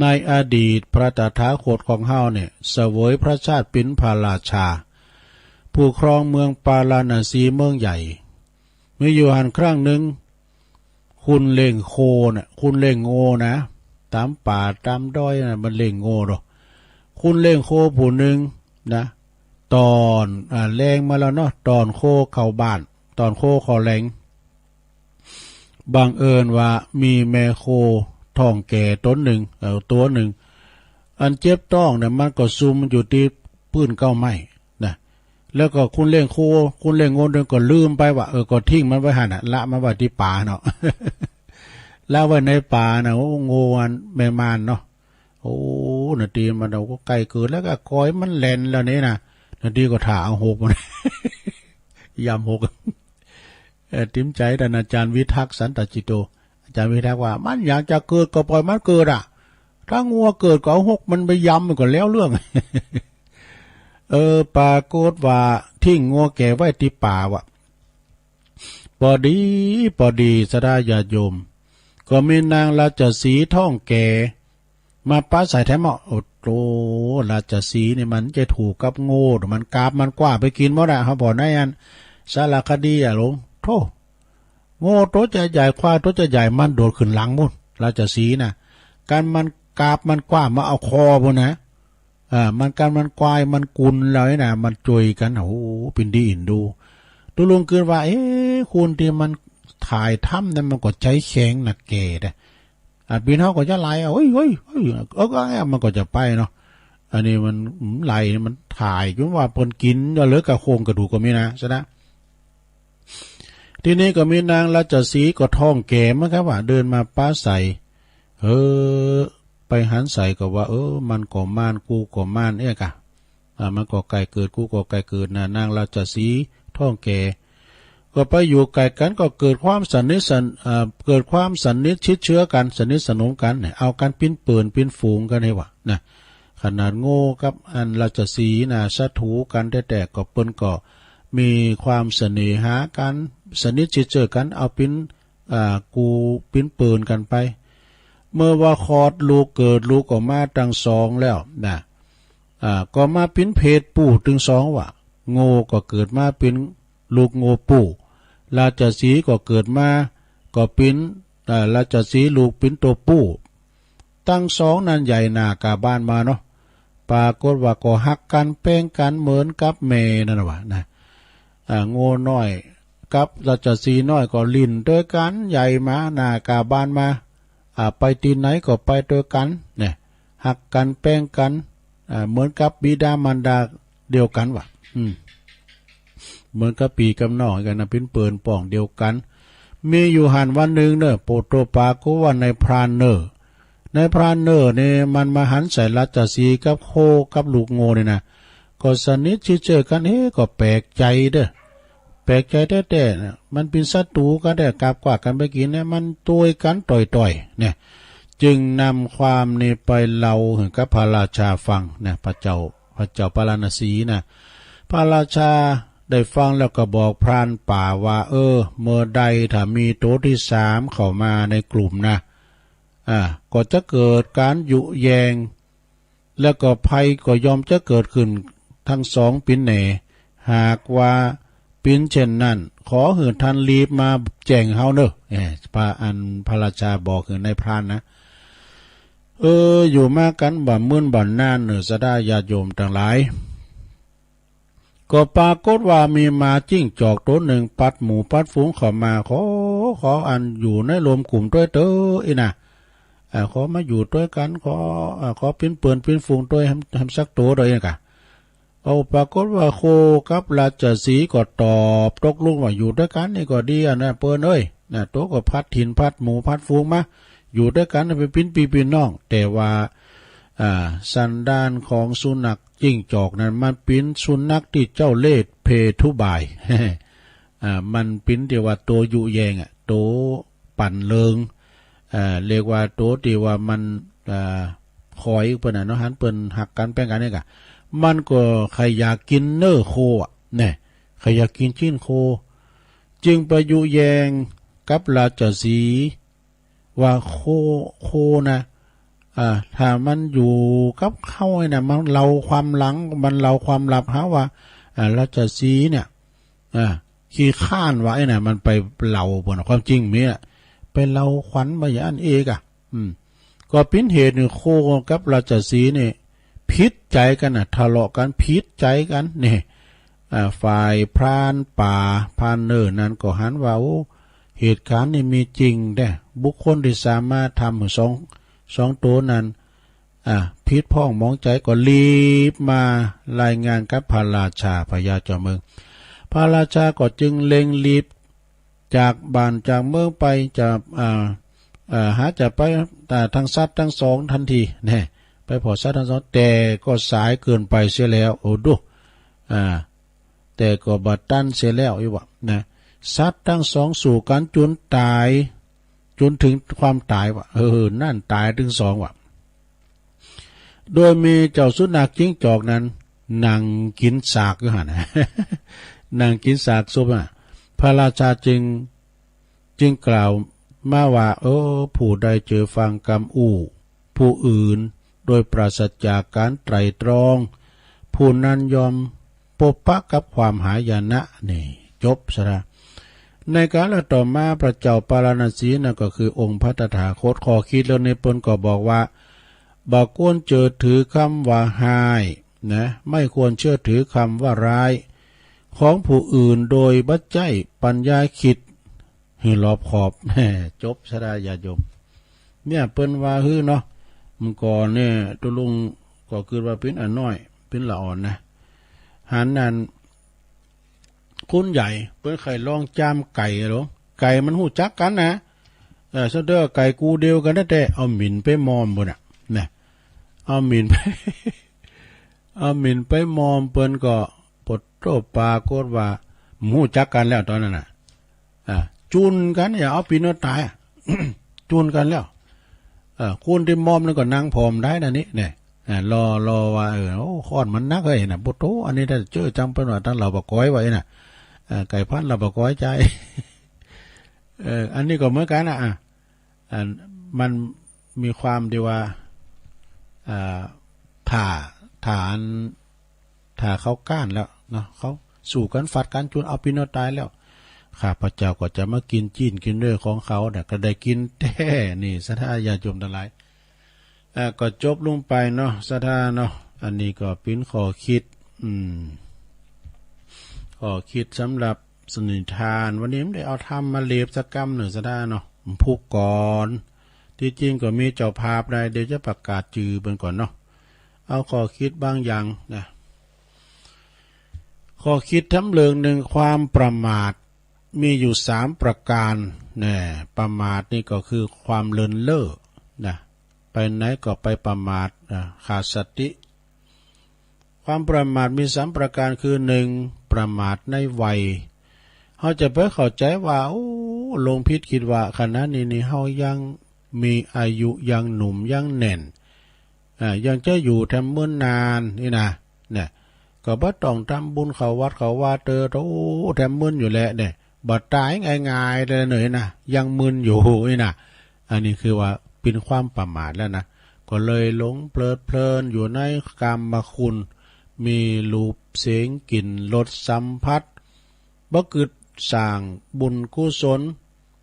ในอดีตพระตถาคตของเฮาเนี่ยเสวยพระชาติเป็นพระราชาผู้ครองเมืองปาราณสีเมืองใหญ่เมื่ออยู่หันครั้งหนึ่งคุณเล่งโคน่ะคุณเล่งโง่นะตามป่าตามด้อยน่ะมันเล่งโง่หรอกคุณเล่งโคผู้หนึ่งนะตอนแรงมาแล้วเนาะตอนโคเข้าบ้านตอนโคเข้าแรงบังเอิญว่ามีแม่โคท้องแก่ต้นหนึ่งตัวหนึ่งอันเจ็บต้องเนี่ยมันก็ซุ่มอยู่ที่พื้นเก้าไม้นะแล้วก็คุณเล่งโคคุณเล่งโง่เดินก็ลืมไปว่าก็ทิ้งมันไว้หันละมันไว้ที่ป่าเนาะ ละไว้ในป่านะโอ้โง่อันแม่มานเนาะโอ้นาทีมันเราก็ไกลเกินแล้วก็คอยมันแลนแล้วนี่นะนาทีก็ถ่าเอาหกมัน ยำหกติ้มใจแต่อาจารย์วิทักษ์สันตจิโตอาจารย์วิทักษ์ว่ามันอยากจะเกิดก็ปล่อยมันเกิดถ้างัวเกิดก็เอาหกมันไปยำมันก็แล้วเรื่อง ปรากฏว่าทิ้งงัวแก่ไว้ที่ป่าวะพอดีสดาญาโยมก็มีนางราชสีห์ท้องแก่มาป้าใส่แถมโอ้โตราชสีห์เนี่ยมันจะถูกกับโง่มันกาบมันกว่าไปกินหมดเขาบอกนายอันสารคดีหลงโธ่ โง่ตัวจะใหญ่ควายตัวจะใหญ่มันโดดขึ้นหลังมุ่นราชสีห์นะการมันกาบมันกว้ามาเอาคอพุ่นนะมันการมันควายมันกุนเลยนะมันจุยกันโอ้เป็นดีอินดูตัวลุงเกินว่าคุณที่มันถ่ายถ้ำนั้นมันก็ใจแข็งหนักเกดปีนเขาก็จะไล่เฮ้ยมันก็จะไปเนาะอันนี้มันไล่มันถ่ายจนว่าปนกินก็เหลือกระโคงกระดูกก็มีนะใช่ไหมทีนี้ก็มีนางราชสีห์ก็ท้องแก่มั้งครับว่าเดินมาป้าใส่ไปหันใส่ก็ว่ามันก็ม่านกูก็ม่านกะมันก็ไก่เกิดกูก็ไก่เกิดนะนางราชสีห์ท้องแก่ก็ไปอยู่ไกลกันก็เกิดความสนิทชิดเชื้อกันสนิทสนมกันเนี่ยเอากันปิ้นปืนปิ้นฝูงกันให้วะนะขนาดโง่กับอันราชสีห์นะศัตรูกันแต่ก็เปิ้นก็มีความเสน่หากันสนิทชิดเชื้อกันเอาปิ้นกูปิ้นปืนกันไปเมื่อว่าคลอดลูกเกิดลูกก็มาตั้งสองแล้วนะก็มาปิ้นเพศปู่ถึงสองวะโง่ก็เกิดมาปิ้นลูกโง่ปู่ราชสีห์ก็เกิดมาก็ปิ้นราชสีห์ลูกปิ้นตัวปู่ตั้งสองนั้นใหญ่หนากาบ้านมาเนาะปรากฏว่าก็หักกันแป้งกันเหมือนกับแม่นั่นวะนะโง่น้อยกับราชสีห์น้อยก็ลิ้นด้วยกันใหญ่มาหนากาบ้านมาไปที่ไหนก็ไปด้วยกันเนี่ยหักกันแป้งกันเหมือนกับบิดามารดาเดียวกันวะเหมือนกับปีกับน้องกันนะเป็นเปิ่นป่องเดียวกันมีอยู่หันวันหนึ่งเนอะโปโตปาก็ว่าในพรานเนอเนี่ยมันมาหันใส่ราชสีห์กับโคกับลูกโง่เนี่ยนะก็สนิทชิดเจอกันก็แปลกใจเด้อแปลกใจแต่มันเป็นศัตรูกันแต่กลับกว่ากันไปกินเนี่ยมันตัวกันต่อยเนี่ยจึงนำความนี้ไปเล่าถึงกับพระราชาฟังเนี่ยพระเจ้าปารณสีนะพระราชาได้ฟังแล้วก็บอกพรานป่าว่าเมื่อใดถ้ามีโต๊ะที่สามเข้ามาในกลุ่มนะก็จะเกิดการยุแยงแล้วก็ภัยก็ยอมจะเกิดขึ้นทั้งสองปิ่นแหน่หากว่าปิ่นเช่นนั้นขอให้ท่านรีบมาแจ้งเฮาเนอะพระราชาบอกคือในพรานนะอยู่มากันบ่มื่นบ่นานเนอะสะได้ญาติโยมทั้งหลายก็ปรากฏว่ามีมาจิ้งจอกตัวหนึ่งปัดหมูปัดฝูงเข้ามาขออันอยู่ในรวมกลุ่มด้วยนะขอมาอยู่ด้วยกันขอปิ้นเปื่อนปิ้นฝูงด้วยทำสักตัวด้วยนะปรากฏว่าโคกับราชสีห์ก็ตอบตกลงว่าอยู่ด้วยกันนี่ก็ดีนะเปิ้นนะตัวก็พัดถิ่นพัดหมูพัดฝูงมาอยู่ด้วยกันเป็นปิ้นปีปิ้นน้องแต่ว่าสันดานของสุนัขจิ้งจอกนั้นมันเป็นสุนัขที่เจ้าเล่ห์เพทุบาย มันเป็นที่ว่าตัวยุแยงตัวปั่นเลิงเรียกว่าตัวที่ว่ามันคอยเปิ้นเนาะหันเปิ้นหักกันแป้งกันนี่กะมันก็ใครอยากกินเนื้อโคเนี่ยใครอยากกินชิ้นโคจึงไปยุแยงกับราชสีห์ว่าโคนะถ้ามันอยู่กับเขาเนี่ยมันเล่าความหลังมันเล่าความลับหาว่าราชสีห์เนี่ยขี้ข้านไว้เนี่ยมันไปเล่าบนความจริงมีไปเล่าขวัญมาอย่างเอกก็เป็นเหตุหนึ่งโคกับราชสีห์นี่พิษใจกันทะเลาะกันพิษใจกันนี่ฝ่ายพรานป่าพรานเนอร์นั้นก็หันว่าเหตุการณ์นี่มีจริงได้บุคคลที่สามารถทำสองตัวนั้นพิษพ้องมองใจก็รีบมารายงานกับพระราชาพญาเจ้าเมืองพระราชาก็จึงเล็งรีบจากบ้านจากเมืองไปจะหาจะไปทางสัตว์ทั้งสองทันทีเนี่ยไปพอสัตว์ทั้งสองแต่ก็สายเกินไปเสียแล้วดูแต่ก็บัดตันเสียแล้วอีวะนะสัตว์ทั้งสองสู่กันจนตายจนถึงความตายวะนั่นตายถึงสองวะโดยมีเจ้าสุนัขจิ้งจอกนั้นนั่งกินสากอยู่หันนั่งกินสากซุปพระราชาจึงกล่าวมาว่าผู้ใดเจอฟังกรรมผู้อื่นโดยปราศจากการไตร่ตรองผู้นั้นยอมปบปะกับความหายนะนี่จบซะละ ในการละต่อมาพระเจ้าปาราณสีนั่นก็คือองค์พระตถาคตขอคิดแล้วในปนก็บอกว่าบ่ควรเชื่อถือคำว่าหายนะไม่ควรเชื่อถือคำว่าร้ายของผู้อื่นโดยบัจจัยปัญญาคิดให้รอบขอบแหมจบสดาญาโยมเนี่ยเปิ้นว่าฮื้อเนาะมันก่อนเนี่ยตุลุงก็คือว่าเป็นอันน้อยเป็นละอ่อนนะหันนั้นคุณใหญ่เปิ้นเคยลองจามไก่หรอไก่มันหู้จักกันนะซะเด้อไก่กูเดียวกันนั่นแต่เอาหมิ่นไปมอมบ่น่ะนะเอาหมิ่นไป เอาหมิ่นไปมอมเปิ้นก็ปดโตปากฏว่าหู้จักกันแล้วตอนนั้นน่ะจูนกันอย่าเอาปีนตาย จูนกันแล้วคุณที่มอมนั่นก็นั่งพร้อมได้นะนี่เนี่ยรอว่าโอ้ค้อนมันนักเลยนะปุโตอันนี้ถ้าเจอจำเป็นว่าท่านเราบกก้อยไว้น่ะไก่พันเราบกก้อยใจ อันนี้ก็เหมือนกันนะมันมีความที่ว่าถ่าเขาก้านแล้วเนาะเขาสู่กันฟัดกันจุนเอาปีนตายแล้วข้าพเจ้าก็จะมากินจีนกินเนื้อของเขาเนี่ยก็ได้กินแท้นี่สัทธาญาโยมทั้งหลายก็จบลงไปเนาะสัทธาเนาะอันนี้ก็เป็นข้อคิดข้อคิดสำหรับสนิทานวันนี้ไม่ได้เอาทำมาเลบสักกรรมหนึ่งสัทธาเนาะพูกก่อนที่จริงก็มีเจ้าภาพได้เดี๋ยวจะประกาศจื่อเป็นก่อนเนาะเอาข้อคิดบางอย่างนะข้อคิดทำเรื่องหนึ่งความประมาทมีอยู่3ประการเนี่ยประมาทนี่ก็คือความเลินเล่อนะไปไหนก็ไปประมาทขาดสติความประมาทมี3ประการคือ1ประมาทในวัยเขาจะไปเข้าใจว่าโอ้ลงพิษคิดว่าขณะนี้เขายังมีอายุยังหนุ่มยังแน่นยังจะอยู่ทำเมื่อนานนี่นะเนี่ยก็บ่ต้องทำบุญเขาวัดเขาว่าเตอโอ้ทำมื่นอยู่แล้วเนี่ยบ่ตายง่ายๆเลยหน่อยนะยังมึนอยู่นี่นะอันนี้คือว่าเป็นความประมาทแล้วนะก็เลยหลงเพลิดเพลินอยู่ในกามคุณมีรูปเสียงกลิ่นรสสัมผัสบ่กึดสร้างบุญกุศล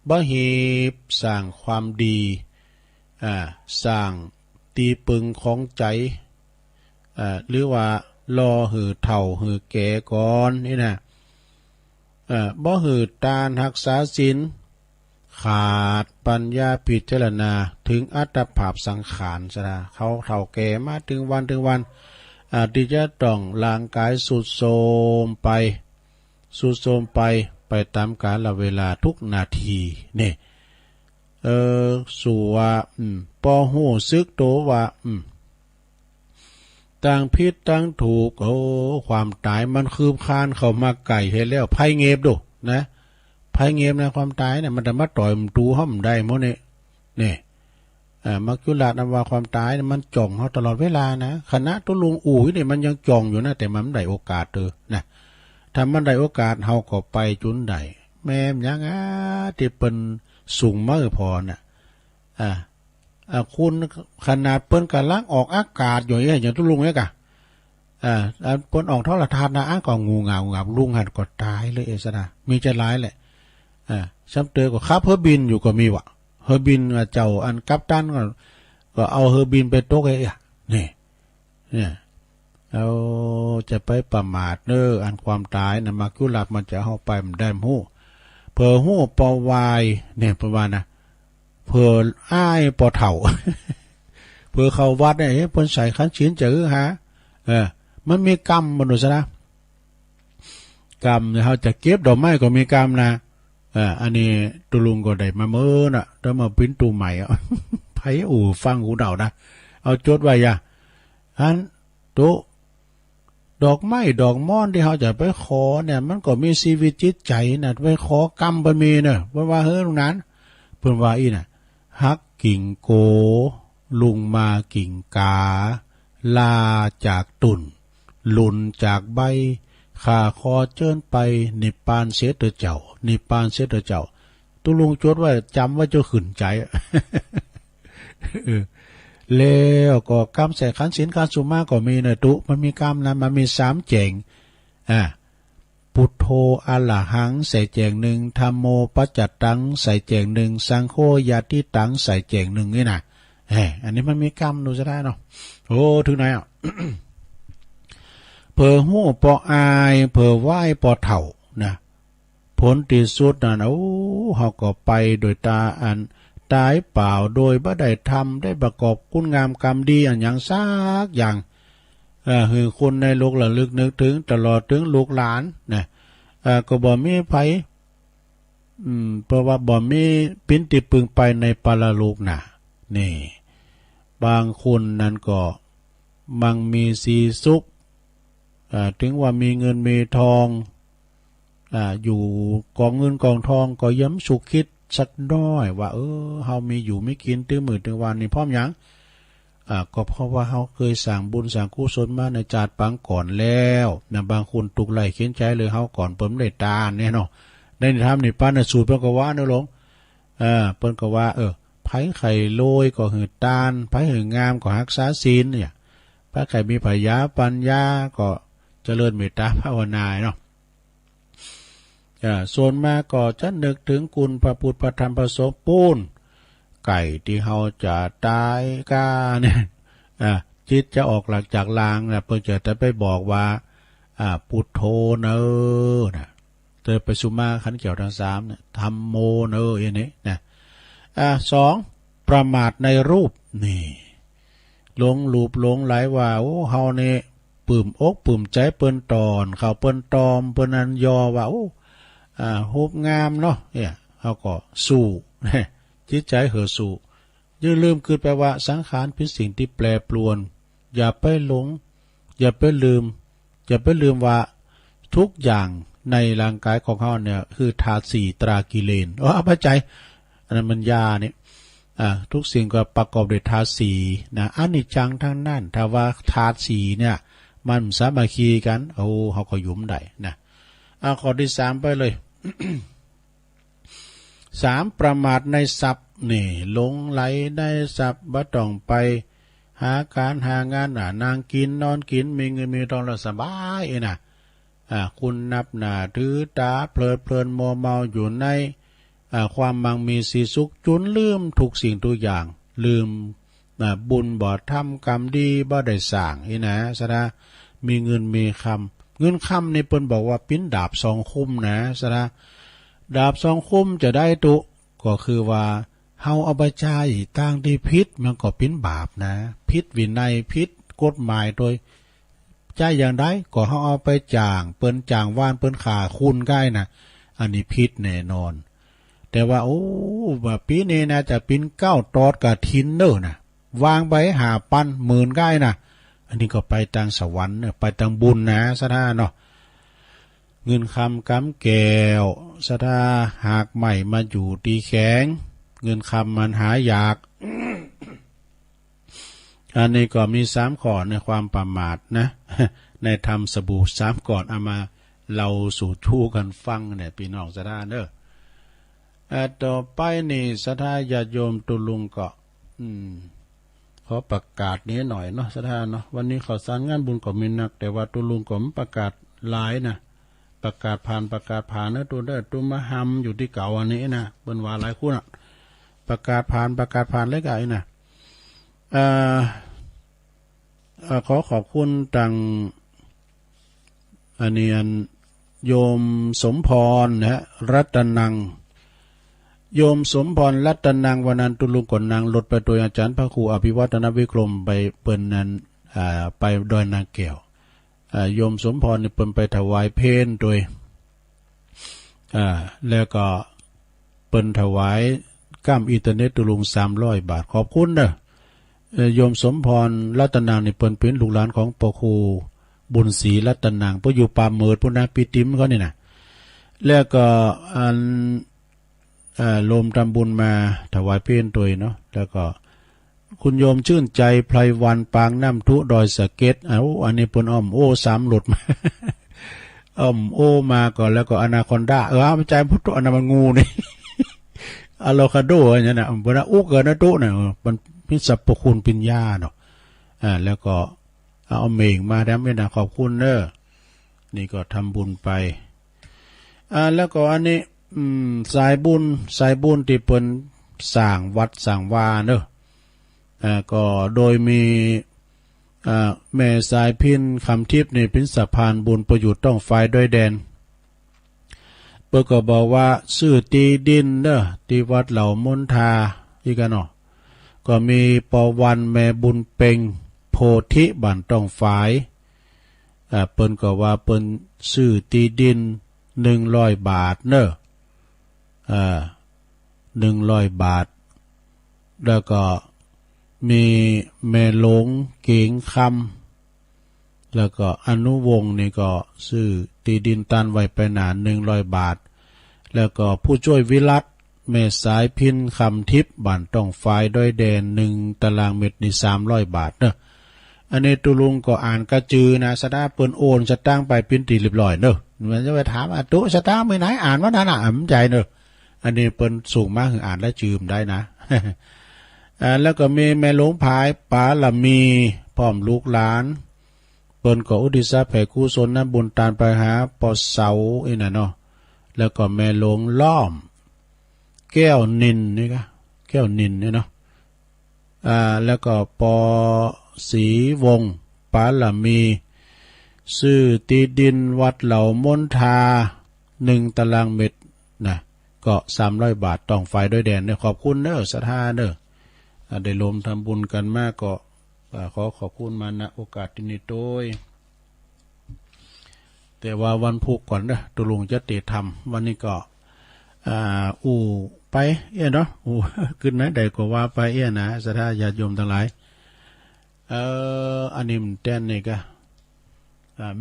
บ่หีบสร้างความดีสร้างตีปึงของใจหรือว่ารอหือเฒ่าหือแก่ก่อนนี่นะบ่หือตานรักษาศีลขาดปัญญาพิจารณาถึงอัตภาพสังขารซะนะเขาเฒ่าแก่มาถึงวันที่จะต้องร่างกายสุดโทรมไปตามกาลเวลาทุกนาทีนี่สู่ว่าพอหู้ซึกโตว่าต่างผิดต่างถูกความตายมันคืบคานเข้ามาไก่ให้แล้วไพ่เงียบดูนะไพ่เงียบนะความตายเนี่ยมันจะมาต่อยมันดูห้อมได้หมดนี่มักจุลาดว่าความตายเนี่ยมันจ่องเขาตลอดเวลานะคณะตัวลุงอู๋เนี่ยมันยังจ่องอยู่นะแต่มันไม่ได้โอกาสนะถ้ามันได้โอกาสเฮาก็ไปจุนได้แม่มยังที่เป็นสูงมากพอน่ะคุณขนาดเปิ้นกำลังออกอากาศอยู่อย่างตุลุงเนี่ยกะเปิ้นออกเท่าละทานนะก็งูเงาลุงหันก็ตายเลยสนะมีใจร้ายแหละซ้ำเตอก็ขับเฮอบินอยู่ก็มีวะเฮอบินเจ้าอันกัปตันก็เอาเฮอบินไปตกไอ้เนี่ยเอาจะไปประมาทอันความตายนะมากุหลาบมันจะเอาไปมันได้หู้เผื่อหู้ปอวายเนี่ยประมาณนะเผื่ออ้ายปอเถ่า เผื่อเขาวัดเนี่ยเพิ่นใส่ขันชิ้นจะฮะมันมีกรรมมนุษย์นะกรรมเนี่ยเขาจะเก็บดอกไม้ก็มีกรรมนะอันนี้ตุลุงก็ได้มาเมื่อน่ะแล้วมาปิ้นตูใหม่ไผ่ฟังหูเดานะเอาจดไว้อย่าอันตุดอกไม้ดอกม่อนที่เขาจะไปขอเนี่ยมันก็มีชีวิตจิตใจนะไปขอกรรมมันมีเนอะเพราะว่าเฮ้ยตรงนั้นเพิ่นว่าอีน่ะฮักกิ่งโกลุงมากิ่งกาลาจากตุ่นหลุนจากใบข้าคอเจิ้นไปนิพพานเสด็จเจ้านิพพานเสด็จเจ้าตุลุงจดว่าจำว่าจะขึ้นใจ แล้วก็กรรมใส่ขันศีลการสุมาก็มีนะตุมันมีกรรมนะมันมี3เจง พุทโธอะระหังใส่แจงหนึ่งธัมโมปัจจตังใส่แจงหนึ่งสังโฆยาติตังใส่แจงหนึ่งนี่นะอันนี้มันมีกรรมดูจะได้เนาะโอ้ถึงไหนอ่ะ เผอหู้ปออายเผอไหว้ปอเถ่านะผลที่สุดนั่นเฮาก็ไปโดยตาอันตายเปล่าโดยบ่ได้ทำได้ประกอบคุณงามกรรมดีอันอย่างซักอย่างคือคนในโลกระลึกนึกถึงตลอดถึงลูกหลานนะก็บ่มีไผเพราะว่าบ่มีปิ้นติปึงไปในปาราโลกน่ะนี่บางคนนั้นก็มังมีสีสุขถึงว่ามีเงินมีทองอยู่กองเงินกองทองก็ย้ำสุขคิดสักน้อยว่าเฮามีอยู่ไม่กินตื้อมือตื้อวันนี่พร้อมหยังก็เพราะว่าเฮาเคยสั่งบุญสั่งกุศลมาในจาดปังก่อนแล้วนะบางคนตุกไหลเขียนใจเลยเฮาก่อนเปิ้นได้ตาเนี่ยเนาะได้ทำนี่ป้าน่ะสูตรเปิ้นก็ว่าเนาะหลงเปิ้นก็ว่าไผไข่โรยก็หือตาลไผหืองามก็รักษาศีลเนี่ยไผไข่มีปัญญาก็เจริญเมตตาภาวนาเนาะส่วนมากก็จะนึกถึงคุณพระพุทธพระธรรมพระสงฆ์ปูนไก่ที่เฮาจะตายกาเนี่ยจิตจะออกหลักจากลางนะเพิ่นจะไปบอกว่าพุทโธเนอนะเจอไปสุมาขันเกี่ยวทั้งสามเนี่ยธัมโมเนออย่างนี้นะสองประมาทในรูปนี่หลงรูปหลงไหลว่าเฮานี่ปื้มอกปื้มใจเปิ้นตอนเขาเปิ้นตอมเปิ้นอันยอว่ารูปงามเนาะเนี่ยเฮาก็สู้จิตใจเห่อสู่อย่าลืมคือแปลว่าสังขารเป็นสิ่งที่แปรปรวนอย่าไปหลงอย่าไปลืมว่าทุกอย่างในร่างกายของเขาเนี่ยคือธาตุสี่ตรากิเลนเอาไปใจอันนั้นมันยาเนี่ยทุกสิ่งก็ประกอบด้วยธาตุสี่นะอนิจจังทั้งนั้นถ้าว่าธาตุสี่เนี่ยมันสามัคคีกันเขาก็ยุ่มได้นะข้อที่สามไปเลย สามประมาทในทรัพย์นี่หลงไหลในทรัพย์บ่ต้องไปหาการหางานนางกินนอนกินมีเงินมีทองแล้วสบายนะคุณนับหน้าถือตาเพลินมัวเมาอยู่ในความมั่งมีสีสุขจนลืมทุกสิ่งทุกอย่างลืมบุญบ่ทำกรรมดีบ่ได้สร้างนะซะนะมีเงินมีคำนี่เปิ้นบอกว่าปิ้นดาบสองคมนะซะนะดาบสองคมจะได้ตุก็คือว่าเฮาเอาไปใช้ตั้งที่พิษมันก็เป็นบาปนะพิษวินัยพิษกฎหมายโดยใจอย่างใดก็เฮาเอาไปจ่างเปิ้นจ่างว่านเปิ้นขาคุณใกล้นะอันนี้พิษแน่นอนแต่ว่าว่าปีนี้นะจะปิ้น9ตอดกะทินเด้อนะวางไปหาปันหมื่นใกล้นะอันนี้ก็ไปทางสวรรค์ไปทางบุญนะซะท่าเนาะเงินคำกำแก้วสะทาหากใหม่มาอยู่ตีแข็งเงินคำมันหายาก อันนี้ก็มี3ข้อในความประมาทนะ ในธรรมสบู่3ก่อนเอามาเราสู่ทู่กันฟังเนี่ยพี่น้องสะทาเด้อต่อไปนี่สะทาญาติโยมตุลุงก็ขอประกาศนี้หน่อยเนาะสะทาเนาะวันนี้ข่าวสารงานบุญก็มีนักแต่ว่าตุลุงก็ประกาศหลายนะประกาศผ่านนะตัวมาหำอยู่ที่เก่าอันนี้นะเปิ้นว่าหลายคู่น่ะประกาศผ่านเลยไก่นะขอขอบคุณตังอันนี้โยมสมพรนะรัตนังโยมสมพรรัตนังวันนั้นตุลุงก่อนนางรถไปโดยอาจารย์พระครูอภิวัฒนวิกรมไปเปิ้นนั้นไปดอยนางแก้วโยมสมพรนี่เปิ้นไปถวายเพลโดยแล้วก็เปิ้นถวายก้ามอินเทอร์เน็ตตุลุง300 บาทขอบคุณเด้อโยมสมพรรัตนังนี่เปิ้นเป็นลูกหลานของปครูบุญศรีรัตนังผู้อยู่ป่าเมิดพุ่นนะปีติ๋มเขานี่นะแล้วก็โลมทำบุญมาถวายเพลโดยเนาะแล้วก็คุณโยมชื่นใจไพรวันปางน้ำทุดอยสะเก็ดอันนี้ปนอ้อม3หลุดมาอ้อมมาก่อนแล้วก็อนาคอนดาไม่ใจพุทธอนามันงูนี่อะโลคาโดอย่างนั้นนะปนอุกเกินนะตุเนี่ยมันพิสรรพคุณปัญญาเนาะแล้วก็เอาเมงมาแล้วไม่นะขอบคุณเด้อนี่ก็ทำบุญไป แล้วก็อันนี้สายบุญที่เปิ้นสร้างวัดสร้างวาเนอะก็โดยมีแม่สายพินคำทิพย์นี่เป็นสะพานบุญประยุทธ์ต้องไฟด้วยแดนเปิ้นก็บอกว่าซื้อตีดินเนอะที่วัดเหล่ามนทาอีกกันเนาะก็มีปวันแม่บุญเพ็งโพธิบ้านต้องฝายเปิ้นก็ว่าเปิ้นซื้อตีดิน100 บาทเนอะ100 บาทแล้วก็มีแม่หลงเก่งคำแล้วก็อนุวงศ์นี่ก็ซื้อตีดินตันไว้ไปหนา100 บาทแล้วก็ผู้ช่วยวิรัตแม่สายพินคำทิพย์บ้านต้องฝายด้วยแดน1 ตารางเมตรนี่300 บาทเนอะอันนี้ตุลุงก็อ่านกระจือนะสะดาเปิ้นโอนสตางค์ไปปิ้นตีเรียบร้อยเนอะมันจะไปถามตุสตางค์ไปไหนอ่านว่านั่นน่ะอ่ำใจเนอะอันนี้เปิ้นสูงมากถึงอ่านและจืมได้นะ แล้วก็มีแม่หลวงพายปาละมีพร้อมลูกหลานเปิ้นก็อุทิศแผ่กุศลบุญตานไปหาปอเสาอีน่ะเนาะแล้วก็แม่หลวงล้อมแก้วนินนี่ก็แก้วนินเนี่ยเนาะแล้วก็ปอศรีวงศ์ปาละมีซื้อตีดินวัดเหล่ามนทา1 ตารางเมตรนะก็300 บาทต้องไฟด้วยแดนเนี่ยขอบคุณเนอะศรัทธาเนอะได้รวมทำบุญกันมากก็ขอขอบคุณมาณโอกาสนี้โดยแต่ว่าวันพุธก่อนนะตุลุงจะติธรรมวันนี้ก็ไปเนาะขึ้นไหนใดก็ว่าไปนะศรัทธาญาติโยมทั้งหลายอันนี้มันแต้นนี่ก็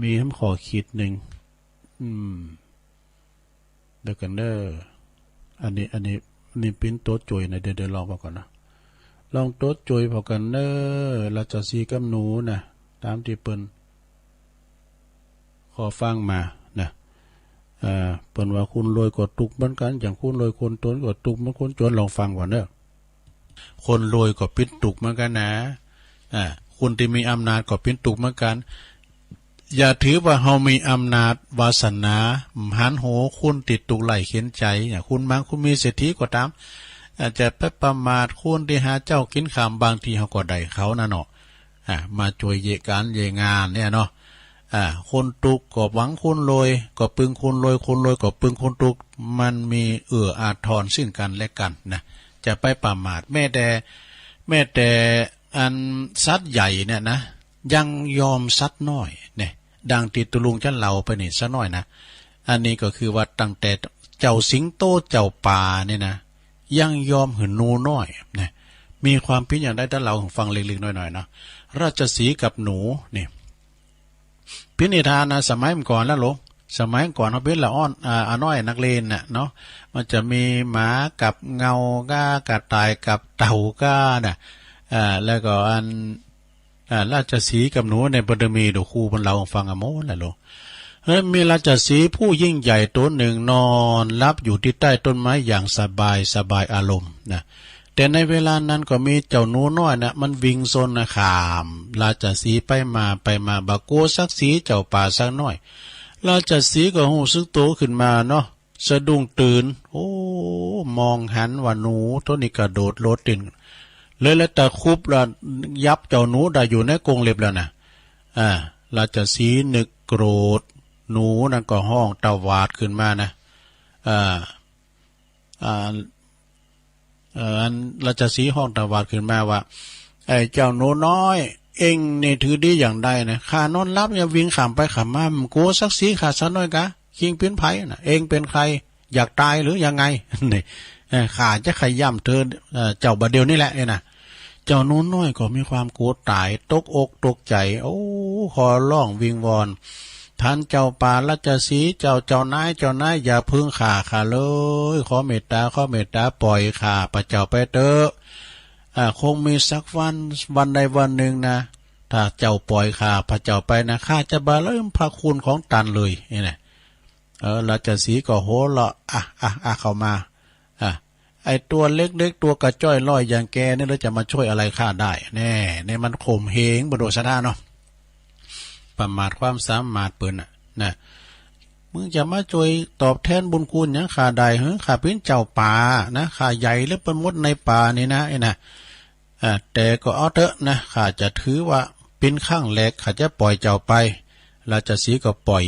มีคำขอคิดหนึ่งเดี๋ยวกันเด้ออันนี้ปิ้นโต๊ะจุยนะเดี๋ยวลองมาก่อนนะลองโต๊ะจุยพอกันเด้อเราจะซีกับหนูนะตามที่เปิ้นขอฟังมานะเปิ้นว่าคุณรวยกดตุกเหมือนกันอย่างคุณรวยคนจนกดตุกเหมือนคนจนลองฟังก่อนเด้อคนรวยก็ปิ้นตุกเหมือนกันนะคุณที่มีอำนาจก็ปิ้นตุกเหมือนกันอย่าถือว่าเฮามีอำนาจวาสนาหันโหคุณติดตุกไหลเข็นใจเนี่ยคุณบางคุณมีเศรษฐีก็ตามอาจจะไปประมาทคุณที่หาเจ้ากินขามบางทีเฮาก็ได้เขานะเนาะมาช่วยเยการเยงานเนี่ยเนาะคนตุกก็หวังคุณรวยก็ปึงคุณรวยคนรวยก็ปึงคนตุกมันมีอาทรซึ่งกันและกันนะจะไปประมาทแม้แต่อันสัตว์ใหญ่เนี่ยนะยังยอมสัตว์น้อยเนี่ยดังที่ตุลุงจะเล่าไปนี่สักน้อยนะอันนี้ก็คือว่าตั้งแต่เจ้าสิงโตเจ้าป่าเนี่ยนะยังยอมหืนนูน้อยเนี่ยมีความพิจารณาได้ถ้าเราฟังเล็กๆน้อยๆนะราชสีห์กับหนูเนี่ยพินิธานนะสมัยก่อนแล้วหลงสมัยก่อนเขาเป็นละอ้อนน้อยนักเลนน่ะเนาะมันจะมีหมากับเงาก้ากระต่ายกับเต่าก้าน่ะแล้วก็อันราชสีห์กับหนูในบารมีดูครูบรรเราฟังอโมนแหละลูกมีราชสีห์ผู้ยิ่งใหญ่ตัวหนึ่งนอนรับอยู่ที่ใต้ต้นไม้อย่างสบายอารมณ์นะแต่ในเวลานั้นก็มีเจ้าหนูน้อยนะมันวิ่งซนนะขามราชสีห์ไปมาบาโกสักสีเจ้าป่าสักน้อยราชสีห์ก็หูซึกโตขึ้นมาเนาะสะดุ้งตื่นโอ้มองหันว่าหนูตัวนี้กระโดดโลดติ่นเลยแล้วแต่คุบละยับเจ้าหนูได้อยู่ในกรงเล็บแล้วนะราชสีห์นึกโกรธหนูนั่นก็ห้องตวาดขึ้นมานะอันราชสีห์ห้องตวาดขึ้นมาว่าไอ้เจ้าหนูน้อยเอ็งนี่ถือดีอย่างใดนะข้านอนรับอย่าวิ่งขามไปขามมาโกสักสีขาดซะน้อยกะคิงเป็นไผนะเอ็งเป็นใครอยากตายหรือยังไงนี่ข้าจะขย่ำเธอเจ้าบัดเดียวนี่แหละนะเจ้าหนูน้อยก็มีความโกรธตายตกอกตกใจโอ้ขอร้องวิงวอนท่านเจ้าป่าราชสีห์เจ้านายอย่าพึ่งข้าเลยขอเมตตาปล่อยข้าพระเจ้าไปเถอะคงมีสักวันใดวันหนึ่งนะถ้าเจ้าปล่อยข้าพระเจ้าไปนะข้าจะบาเริ่มพระคุณของตันเลยนี่แหละราชสีห์ก็โหละเข้ามาไอตัวเล็กตัวกระจ้อยลอยอย่างแกนี่เราจะมาช่วยอะไรข้าได้แน่ในมันข่มเหงบโดชะท่าเนาะประมาทความสามารถเปิ้นนะ มึงจะมาช่วยตอบแทนบุญคุณหยังข้าใดเฮ้ข้าเป็นเจ้าป่านะข้าใหญ่หรือเป็นมดในป่านี่นะไอ้นะแต่ก็เอาเถอะนะข้าจะถือว่าเป็นข้างแรกข้าจะปล่อยเจ้าไปราชสีห์ก็ปล่อย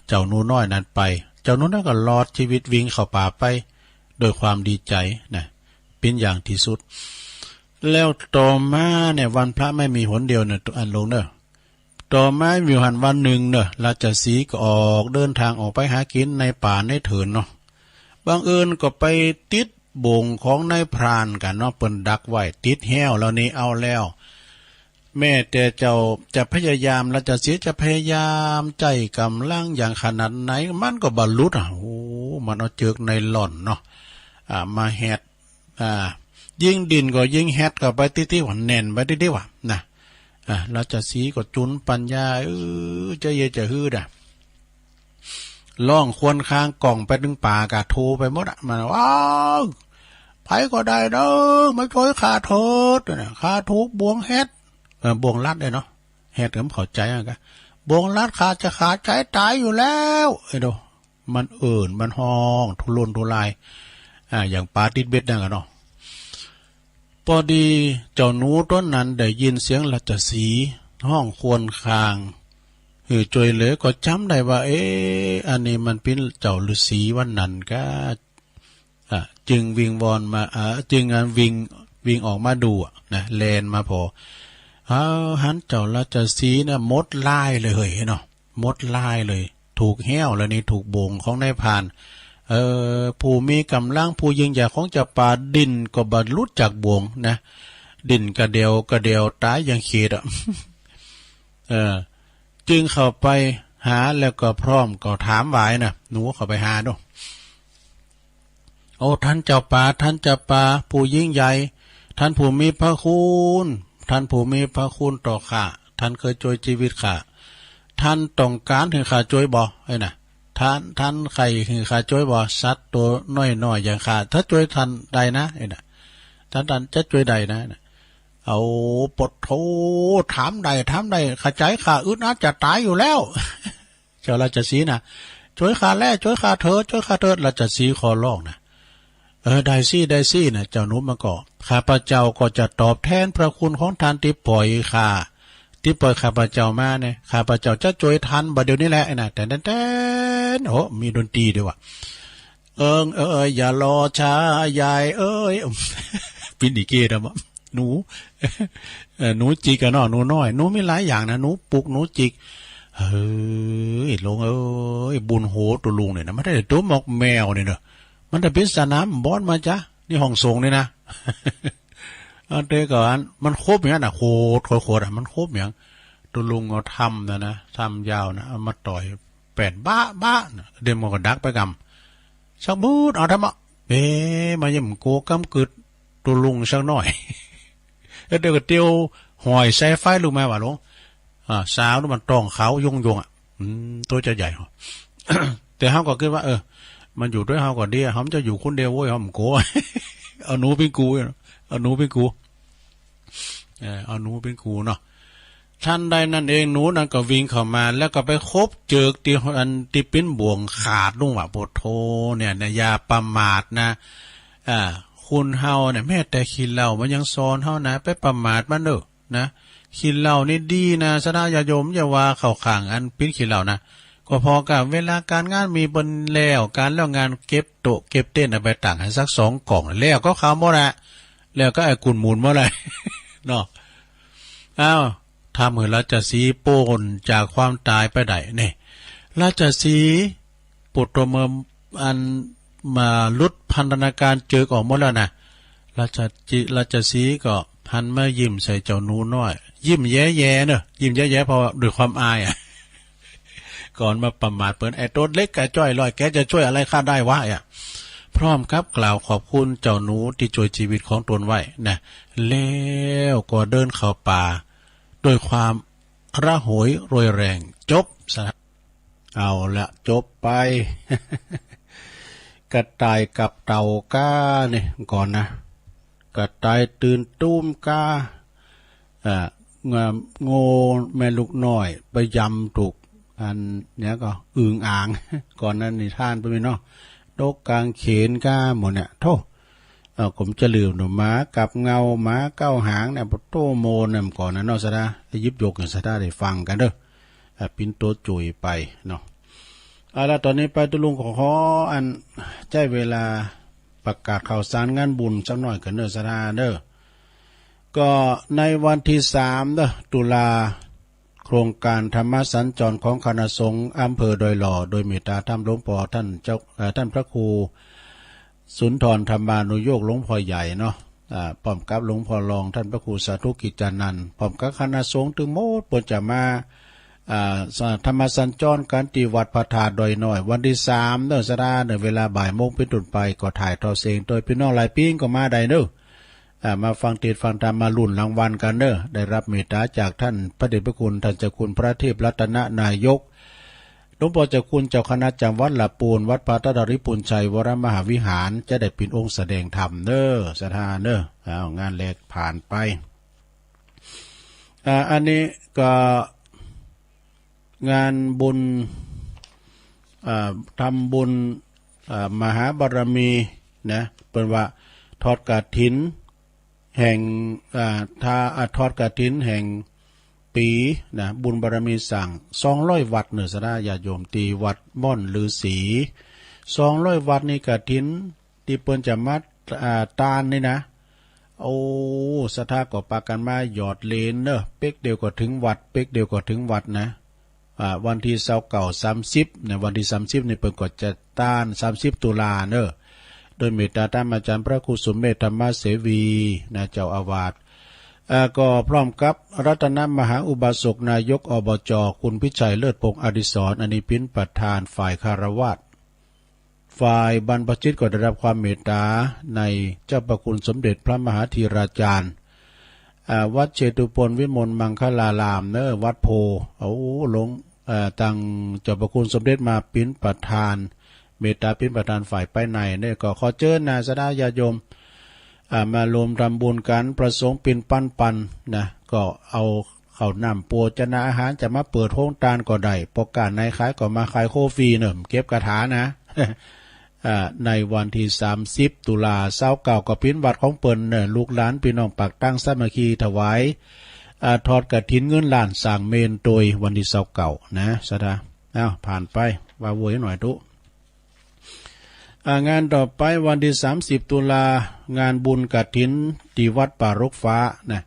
เจ้าหนูน้อยนั้นไปเจ้าหนูน้อยก็รอดชีวิตวิ่งเข้าป่าไปโดยความดีใจนะเป็นอย่างที่สุดแล้วต่อมาเนี่ยวันพระไม่มีหนเดียวเนี่ยอันลงเนอะต่อมามีหันวันหนึ่งเนอะราชสีห์ก็ออกเดินทางออกไปหากินในป่าในเถินเนาะบางเอิญก็ไปติดบ่งของนายพรานกันเนาะเปิ้นดักไว้ติดแห้วแล้วนี่เอาแล้วแม่แต่เจ้าจะพยายามราชสีห์จะพยายามใจกำลังอย่างขนาดไหนมันก็บรรลุโอ้มันเอาเจือกในหล่อนเนาะมาแฮดยิ่งดินก็ยิ่งแฮดก็ไปติว่าแน่นไปติว่านะราชสีห์ก็จุนปัญญาจะเยจะฮืดล่องควรค้างกล่องไปถึงป่ากะโทไปหมดมันว้าวไผก็ได้เด้อมาช่วยข้าเถิดข้าถูกบ่วงแฮดบ่วงลัดเลยเนาะแฮดก็เข้าใจอ่ะกะบ่วงลัดข้าจะขาดใจตายอยู่แล้วไอ้ดูมันมันห้องทุรนทุรายอย่างปลาติดเบ็ดนั่นกันเนาะพอดีเจ้าหนูต้นนั้นได้ยินเสียงราชสีห์ห้องควรคางจอยเหลือก็จำได้ว่าอันนี้มันเป็นเจ้าฤาษีวันนั้นก็จึงวิงวอนมาจึงวิ่งออกมาดูนะแลนมาพอหันเจ้าราชสีห์นะมดลายเลยเนาะมดลายเลยถูกแห้วแล้วนี่ถูกบ่งของนายพรานผู้มีกำลังผู้ยิ่งใหญ่ของจะป่าดินก็บรรลุจากบ่วงนะดินกระเดียวตายอย่างเขีดจึงเข้าไปหาแล้วก็พร้อมก็ถามไว้นะหนูเข้าไปหาดูโอ้ท่านเจ้าป่าท่านเจ้าป่าผู้ยิ่งใหญ่ท่านผู้มีพระคุณท่านผู้มีพระคุณต่อข้าท่านเคยช่วยชีวิตข้าท่านต้องการถึงข้าช่วยบ่ไอ้น่ะท่านใครคือข้าช่วยบ่สัตว์ตัวน้อยอย่างข้าถ้าช่วยท่านใดนะไอ้น่ะท่านจะช่วยใดนะเอาปดโถถามใดข้าใจข้าอึดอัดจะตายอยู่แล้วเจ้าราชสีห์นะช่วยข้าแล้วช่วยข้าเถิดราชสีห์ขอร้องนะได้สินะเจ้าหนูมาก่อข้าพเจ้าก็จะตอบแทนพระคุณของท่านที่ปล่อยข้าพเจ้ามาเนี่ยข้าพเจ้าจะช่วยท่านบัดเดี๋ยวนี้แหละไอ้น่ะแต่โอ้มีดนตรีด้วยว่ะอย่ารอช้ายายปินอีเกดมั้งหนูจิกกันเนาะหนูน้อยหนูมีหลายอย่างนะหนูปลุกหนูจิกลงบุญโหตัวลุงเนี่ยนะไม่ได้ตัวหมอกแมวเนี่ยเนอะมันจะเป็นสนามบอลมาจ้ะนี่ห้องทรงเนี่ยนะอันเดียวกันมันครบอย่างนั้นโคตรมันครบอย่างตัวลุงเอาทำนะทำยาวนะเอามาต่อย8 บ้าเดินมันก็ดักไปกำสักบูดเอาทำมายิ่มโกกำกึดตัวลุงสักหน่อยเดี๋ยวก็เตียวหอยใส่ไฟลูกแม่ว่าลุงสาวนี่มันตองเขายงตัวจะใหญ่ แต่เขาก็คิดว่ามันอยู่ด้วยเขาก่อนดีเขาจะอยู่คนเดียวเว้ยเขาโกเอาหนูเป็นกูเอาหนูเป็นกูเนาะท่านใดนั่นเองหนูนั่นก็วิ่งเข้ามาแล้วก็ไปคบเจิกที่เป็นบ่วงขาดลุงว่าโปโทเนี่ยอย่าประมาทนะคุณเฮาเนี่ยแม้แต่ขี้เหล้ามันยังสอนเฮานะไปประมาทมันเด้อนะขี้เหล้านี่ดีนะสนาญาโยมอย่าว่าเข้าข้างอันปิ้นขี้เหล้านะก็พอกับเวลาการงานมีบนแล้วการแล้วงานเก็บโต๊ะเก็บเต้นไปต่างให้สัก2 กล่องแล้วก็เขาหมดละแล้วก็ไอ้กุนหมุนเมื่อไรเนาะทำเหมือนราชสีห์โปนจากความตายไปได้เนี่ยราชสีห์ปุตตมอันมาลุดพันธนาการเจอออกหมดแล้วนะราชสีห์ก็หันมายิ้มใส่เจ้าหนูน้อยยิ้มแย่เนอะยิ้มแย่เพราะด้วยความอายก่อนมาประมาทเปิดไอ้ต้นเล็กแกจ้อยลอยแกจะช่วยอะไรข้าได้วะพร้อมครับกล่าวขอบคุณเจ้าหนูที่ช่วยชีวิตของตนไว้นะแล้วก็เดินเข้าป่าด้วยความระหยโรยแรงจบซะเอาละจบไป กระต่ายกับเต่าก้าเนี่ยก่อนนะกระต่ายตื่นตุ้มก้าโง่แม่ลูกน้อยไปยำถูก อันเนี้ยก็อึ่งอ่าง ก่อนนั้นนี่ท่านไปไหมเนาะดกกลางเขนก้าหมดเนี่ยโทผมจะลืมหนูม้ากับเงาม้าเก้าหางเนี่ยโตโมเนี่ยก่อนนั้นเนาะสะดายิบยกอย่างสะดาได้ฟังกันเด้อปินโตจุยไปเนาะแล้วตอนนี้ไปตุลุงขออันใจเวลาประกาศข่าวสารงานบุญสักหน่อยกันเด้อสะดาเด้อก็ในวันที่3ตุลาโครงการธรรมสัญจรของคณะสงฆ์อำเภอดอยหล่อโดยเมตตาธรรมหลวงพ่อท่านพระครูสุนทรธรรมานุโยคหลวงพ่อใหญ่เนาะพร้อมกับหลวงพ่อรองท่านพระครูสาธุกิจจานันท์พร้อมกับคณะสงฆ์ถึงโมดปนจะมาธรรมสัญจรการที่วัดพระธาตุดอยน้อยวันที่3เดือนสะดาเวลาบ่ายโมงเป็นต้นไปก็ถ่ายทอดเสียงโดยพี่น้องหลายปีก็มาได้เด้อมาฟังเทศฟังธรรมมาลุ้นรางวัลกันเด้อได้รับเมตตาจากท่านพระเดชพระคุณท่านเจ้าคุณพระเทพรัตนนายกหลวงพ่อเจ้าคุณเจ้าคณะจังหวัดละปูนวัดพระตดริปุญชัยวรมหาวิหารจะได้เป็นองค์แสดงธรรมเด้อสถานเด้องานแรกผ่านไปอันนี้ก็งานบุญทำบุญมหาบารมีนะเป็นว่าทอดกฐินแห่งทอดกฐินแห่งปีนะบุญบารมีสั่ง200วัดเนื้อสระญาติโยมตีวัดม่อนฤาษี200วัดนี่กฐินที่เปิ้นจะมัดตาลนี่นะโอ้สถาก็ปากันมาหยอดเลนเนอะเป๊กเดียวก็ถึงวัดเป๊กเดียวก็ถึงวัดนะวันที่29-30ในวันที่30นี่เปิ้นก็จะต้าน30ตุลาเนอะโดยเมตตาท่านอาจารย์พระครูสมเด็จธรรมเสวีนะเจ้าอาวาสก็พร้อมกับรัตนมหาอุบาสกนายกอบจคุณพิชัยเลิศพงษ์อดิศรอนิพินประธานฝ่ายคารวาสฝ่ายบรรพชิตก็ได้รับความเมตตาในเจ้าประคุณสมเด็จพระมหาธีราจารย์วัดเชตุพนวิมลมังคลารามเนอวัดโพหลวงตั้งเจ้าประคุณสมเด็จมาปิ้นประธานเมตตาปิ้นประธานฝ่ายไปในเนี่ยก็ขอเชิญนะสดาญาโยมมารวมทำบุญกันประสงค์ปินปันนะก็เอาข้าวนำโภชนาอาหารจะมาเปิดโรงทานก็ได้ประกาศในขายก็มาขายโคฟรีเนี่ยเก็บกระถานะ ในวันที่30ตุลา29ก็เป็นวัดของเปิ้นเนี่ยลูกหลานพี่น้องปักตั้งสามัคคีถวายทอดกฐินเงินล้านสร้างเมนโดยวันที่29นะสดาผ่านไปว่าโวยหน่อยทุงานต่อไปวันที่30ตุลางานบุญกฐินที่วัดป่ารกฟ้านะ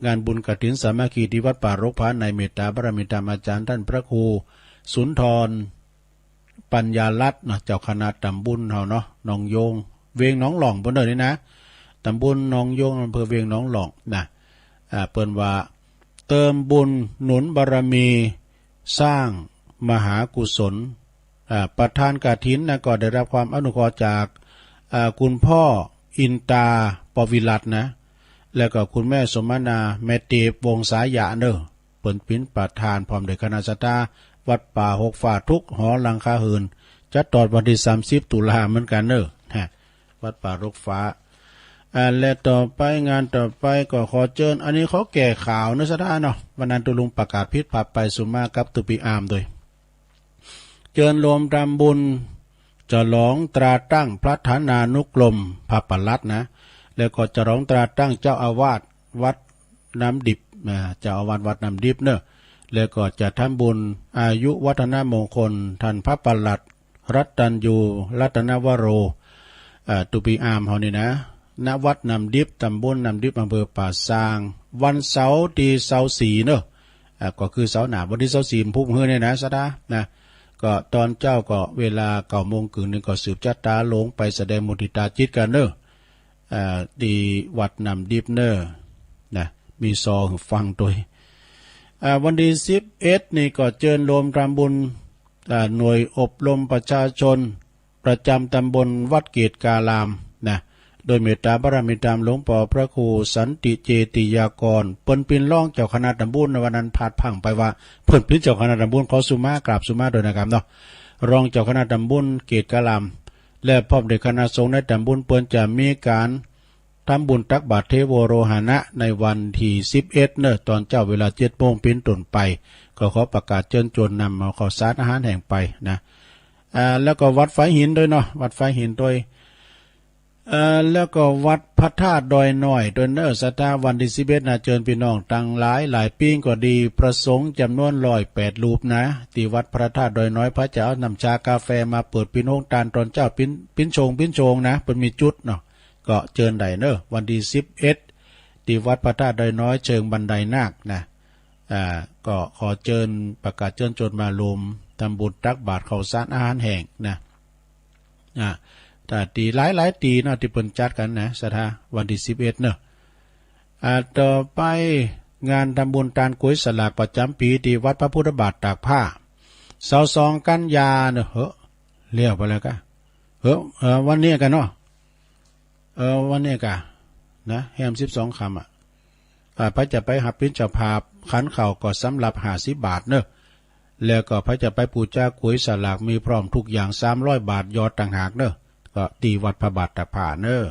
งานบุญกฐินสามัคคีที่วัดป่ารกฟ้าในเมตตาบารมีธรรมอาจารย์ท่านพระครูสุนทรปัญญาลัตน์เจ้าคณะตำบุญเฮาเนาะหนองโยงเวียงหนองหล่องเพิ่นเด้อนี่นะตำบุญหนองโยงอำเภอเวียงหนองหล่องนะเปิ้นว่าเติมบุญหนุนบารมีสร้างมหากุศลประธานกฐินนะก็ได้รับความอนุเคราะห์จากคุณพ่ออินตาปวิรัตนะแล้วก็คุณแม่สมนาแม่เตบวงสายะเนอเปิ้นเป็นประธานพร้อมด้วยคณะสัตยาวัดป่าหกฝ่าทุกหอหลังคาเหินจัดตอดวันที่30ตุลาเหมือนกันเนอวัดป่ารกฟ้าและต่อไปงานต่อไปก็ขอเชิญอันนี้เขาแก่ข่าวนะสถานเนาะวันนั้นตุลุงประกาศพิษพาไปสุมากับตุปีอามโดยเชิญรวมทำบุญจะร้องตราตั้งพระฐานานุกรมพระปลัดนะแล้วก็จะร้องตราตั้งเจ้าอาวาสวัดน้ำดิบเจ้าอาวาสวัดน้ำดิบเนอะแล้วก็จะทำบุญอายุวัฒนมงคลท่านพระปลัดรัตนยูรัตนวโรตุปีอามเฮานี่นะณวัดน้ำดิบตำบลน้ำดิบอำเภอป่าซางวันเสาร์ที่24เนอะก็คือเสาร์หน้าวันที่24พุ่มเฮือเนี่ยนะสดานะก็ตอนเจ้าก็เวลา9 โมงครึ่งนึงก็สืบจัตตาลงไปแสดงมุทิตาจิตกันเนอะดีวัดน้ำดิบเนอะนะมีซองฟังตัววันที่11นี่ก็เชิญรวมทำบุญหน่วยอบรมประชาชนประจำตำบลวัดเกตกาลามนะโดยเมตตาบารมีธรรมหลวงพ่อพระครูสันติเจติยากรเปิ้นเป็นรองเจ้าคณะตำบลในวันนั้นพาดพังไปว่าเพิ่นเป็นเจ้าคณะตำบลขอสุมากราบสุมาโดยนะครับเนาะรองเจ้าคณะตำบลเกตกาลามและพร้อมด้วยคณะสงฆ์ในตำบลเปิ้นจะมีการทำบุญตักบาตรเทโวโรหณะในวันที่11เนอะตอนเจ้าเวลา7 โมงเป็นต้นไป ก็ขอประกาศเชิญชวนนำเอาข้าวสารอาหารแห่งไปนะแล้วก็วัดไฟหินด้วยเนาะวัดไฟหินด้วยแล้วก็วัดพระธาตุดอยน้อยโดยเนอร์สตาวันที่11นะเชิญพี่น้องตั้งหลายปีก็ดีประสงค์จำนวน108รูปนะที่วัดพระธาตุดอยน้อยพระเจ้านำชากาแฟมาเปิดพี่น้องตานตอนเจ้าปิ้นโชงนะเป็นมีจุดเนาะก็เชิญได้เนอวันที่11ที่วัดพระธาตุดอยน้อยเชิงบันไดนาคนะก็ขอเชิญประกาศเชิญชวนมารวมทำบุญตักบาตรข้าวสารอาหารแห้งนะแต่ตีหลายตีเนาะที่เปิ่นจัดกันนะสถาวันที่11เนาะต่อไปงานทำบุญตานก๋วยสลากประจำปีที่วัดพระพุทธบาทตากผ้า22กันยาเนาะเลี้ยวไปแล้วกะวันนี้กันเนาะวันนี้กะนะแฮม12คำพระจะไปหับพิ้นเจ้าภาพขันเข่าก็สำหรับ50 บาทเนอะแล้วก็พระจะไปปูจ้าก๋วยสลากมีพร้อมทุกอย่าง300 บาทยอดต่างหากเนอะก็ตีวัดพระบาทตากผ้าเนอะ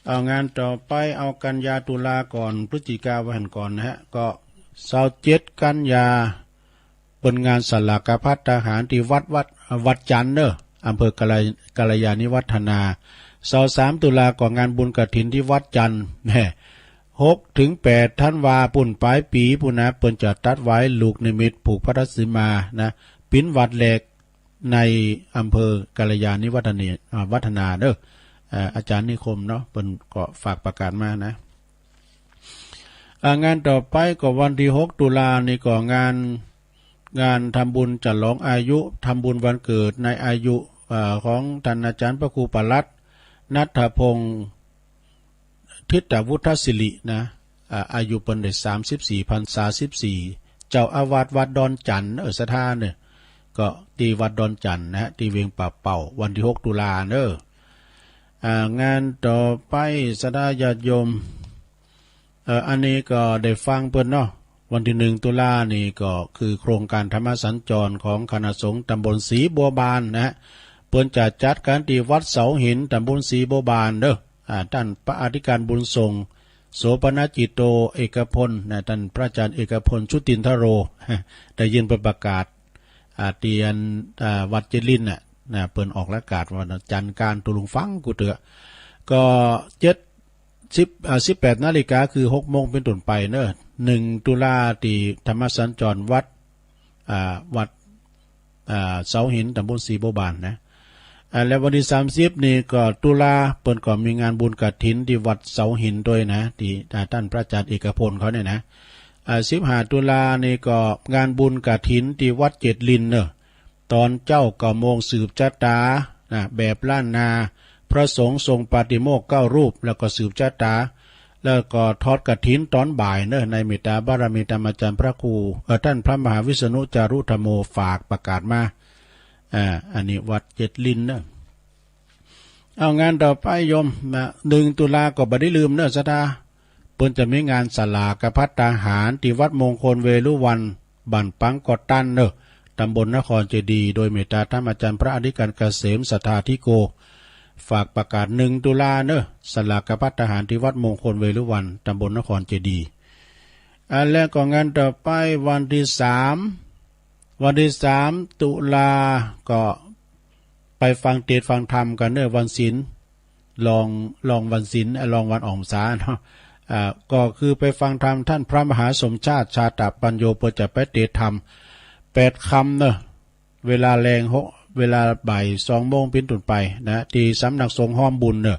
เอางานต่อไปเอากันยาตุลาก่อนพฤศจิกาวันก่อนนะฮะก็27กันยาเป็นงานสลากพัฒทหารที่วัดจันทร์เนอะอำเภอกาลยานิวัฒนา23ตุลาก่อนงานบุญกฐินที่วัดจันทร์6 ถึง 8 ธันวาปุ่นปลายปีปุ่นนะเปิ้นจะตัดไว้ลูกนิมิตผูกพระศิมานะปิ้นวัดแหลกในอำเภอกาลยานิวัฒนาเด้ออาจารย์นิคมเนาะเปิ้นก็ฝากประกาศมานะงานต่อไปก็วันที่6ตุลานี่ก็งานทำบุญจัดฉลองอายุทำบุญวันเกิดในอายุของท่านอาจารย์พระครูปลัดณัฐพงศ์ทิตวุฒศิรินะอายุเป็นได้34 พรรษา14เจ้าอาวาสวัดดอนจันทร์สถานเนี่ยก็ตีวัดดอนจันทร์นะตีเวียงป่าเป่าวันที่6ตุลาเนงานต่อไปสดาญาติโยมอันนี้ก็ได้ฟังเพิ่นเนาะวันที่1ตุลานี่ก็คือโครงการธรรมสัญจรของคณะสงฆ์ตำบลศรีบัวบานนะเพิ่นจะจัดการที่วัดเสาหินตำบลศรีบัวบานเด้อท่านพระอธิการบุญทรงโสปนจิตโตเอกพลนะท่านพระอาจารย์เอกพลชุตินทโรได้ยินประกาศเตียนวัดเจริญน่ะเปิ่นออกประกาศวันจันทร์การตุลุงฟังกูเถอะก็18 นาฬิกาคือ6 โมงเป็นต้นไปเนอะ1ตุลาที่ธรรมสัญจรวัดเสาหินตำบลศรีบัวบานนะแล้ววันที่30นี่ก็ตุลาเปิ่นก็มีงานบุญกฐินที่วัดเสาหินด้วยนะที่ท่านพระอาจารย์เอกพลเขาเนี่ยนะ15ตุลานี่ก็งานบุญกฐินที่วัดเจ็ดลินเนอะตอนเจ้าก็โมงสืบชะตาแบบล้านนาพระสงฆ์ทรงปาฏิโมกข์9 รูปแล้วก็สืบชะตาแล้วก็ทอดกฐินตอนบ่ายเนอะในเมตตาบารมีธรรมอาจารย์พระครูท่านพระมหาวิษณุจารุธรรมโมฝากประกาศมาอันนี้วัดเจ็ดลินเนอะเอางานต่อไปโยม1ตุลาก็บ่ได้ลืมเนอะสตาเปิ้นจะมีงานสลากพัฒทหารที่วัดมงคลเวรุวันบ้านปังกอดตันเนอะตำบลนครเจดีย์โดยเมตตาธรรมอาจารย์พระอธิการเกษมสัทธาธิโกฝากประกาศ1ตุลาเนอะสลากพัฒทหารที่วัดมงคลเวรุวันตำบลนครเจดีย์แล้วก็งานต่อไปวันที่3ตุลาก็ไปฟังเทศน์ฟังธรรมกันเนอะวันศีลลองวันศีลลองวันออกพรรษาเนาะก็คือไปฟังธรรมท่านพระมหาสมชาติชาตปัญโยเพื่อจะไปเทศน์ธรรม8 คำเนอะเวลาแรงเวลาบ่าย2 โมงเป็นต้นไปนะที่สำนักสงฆ์ห้อมบุญเนอะ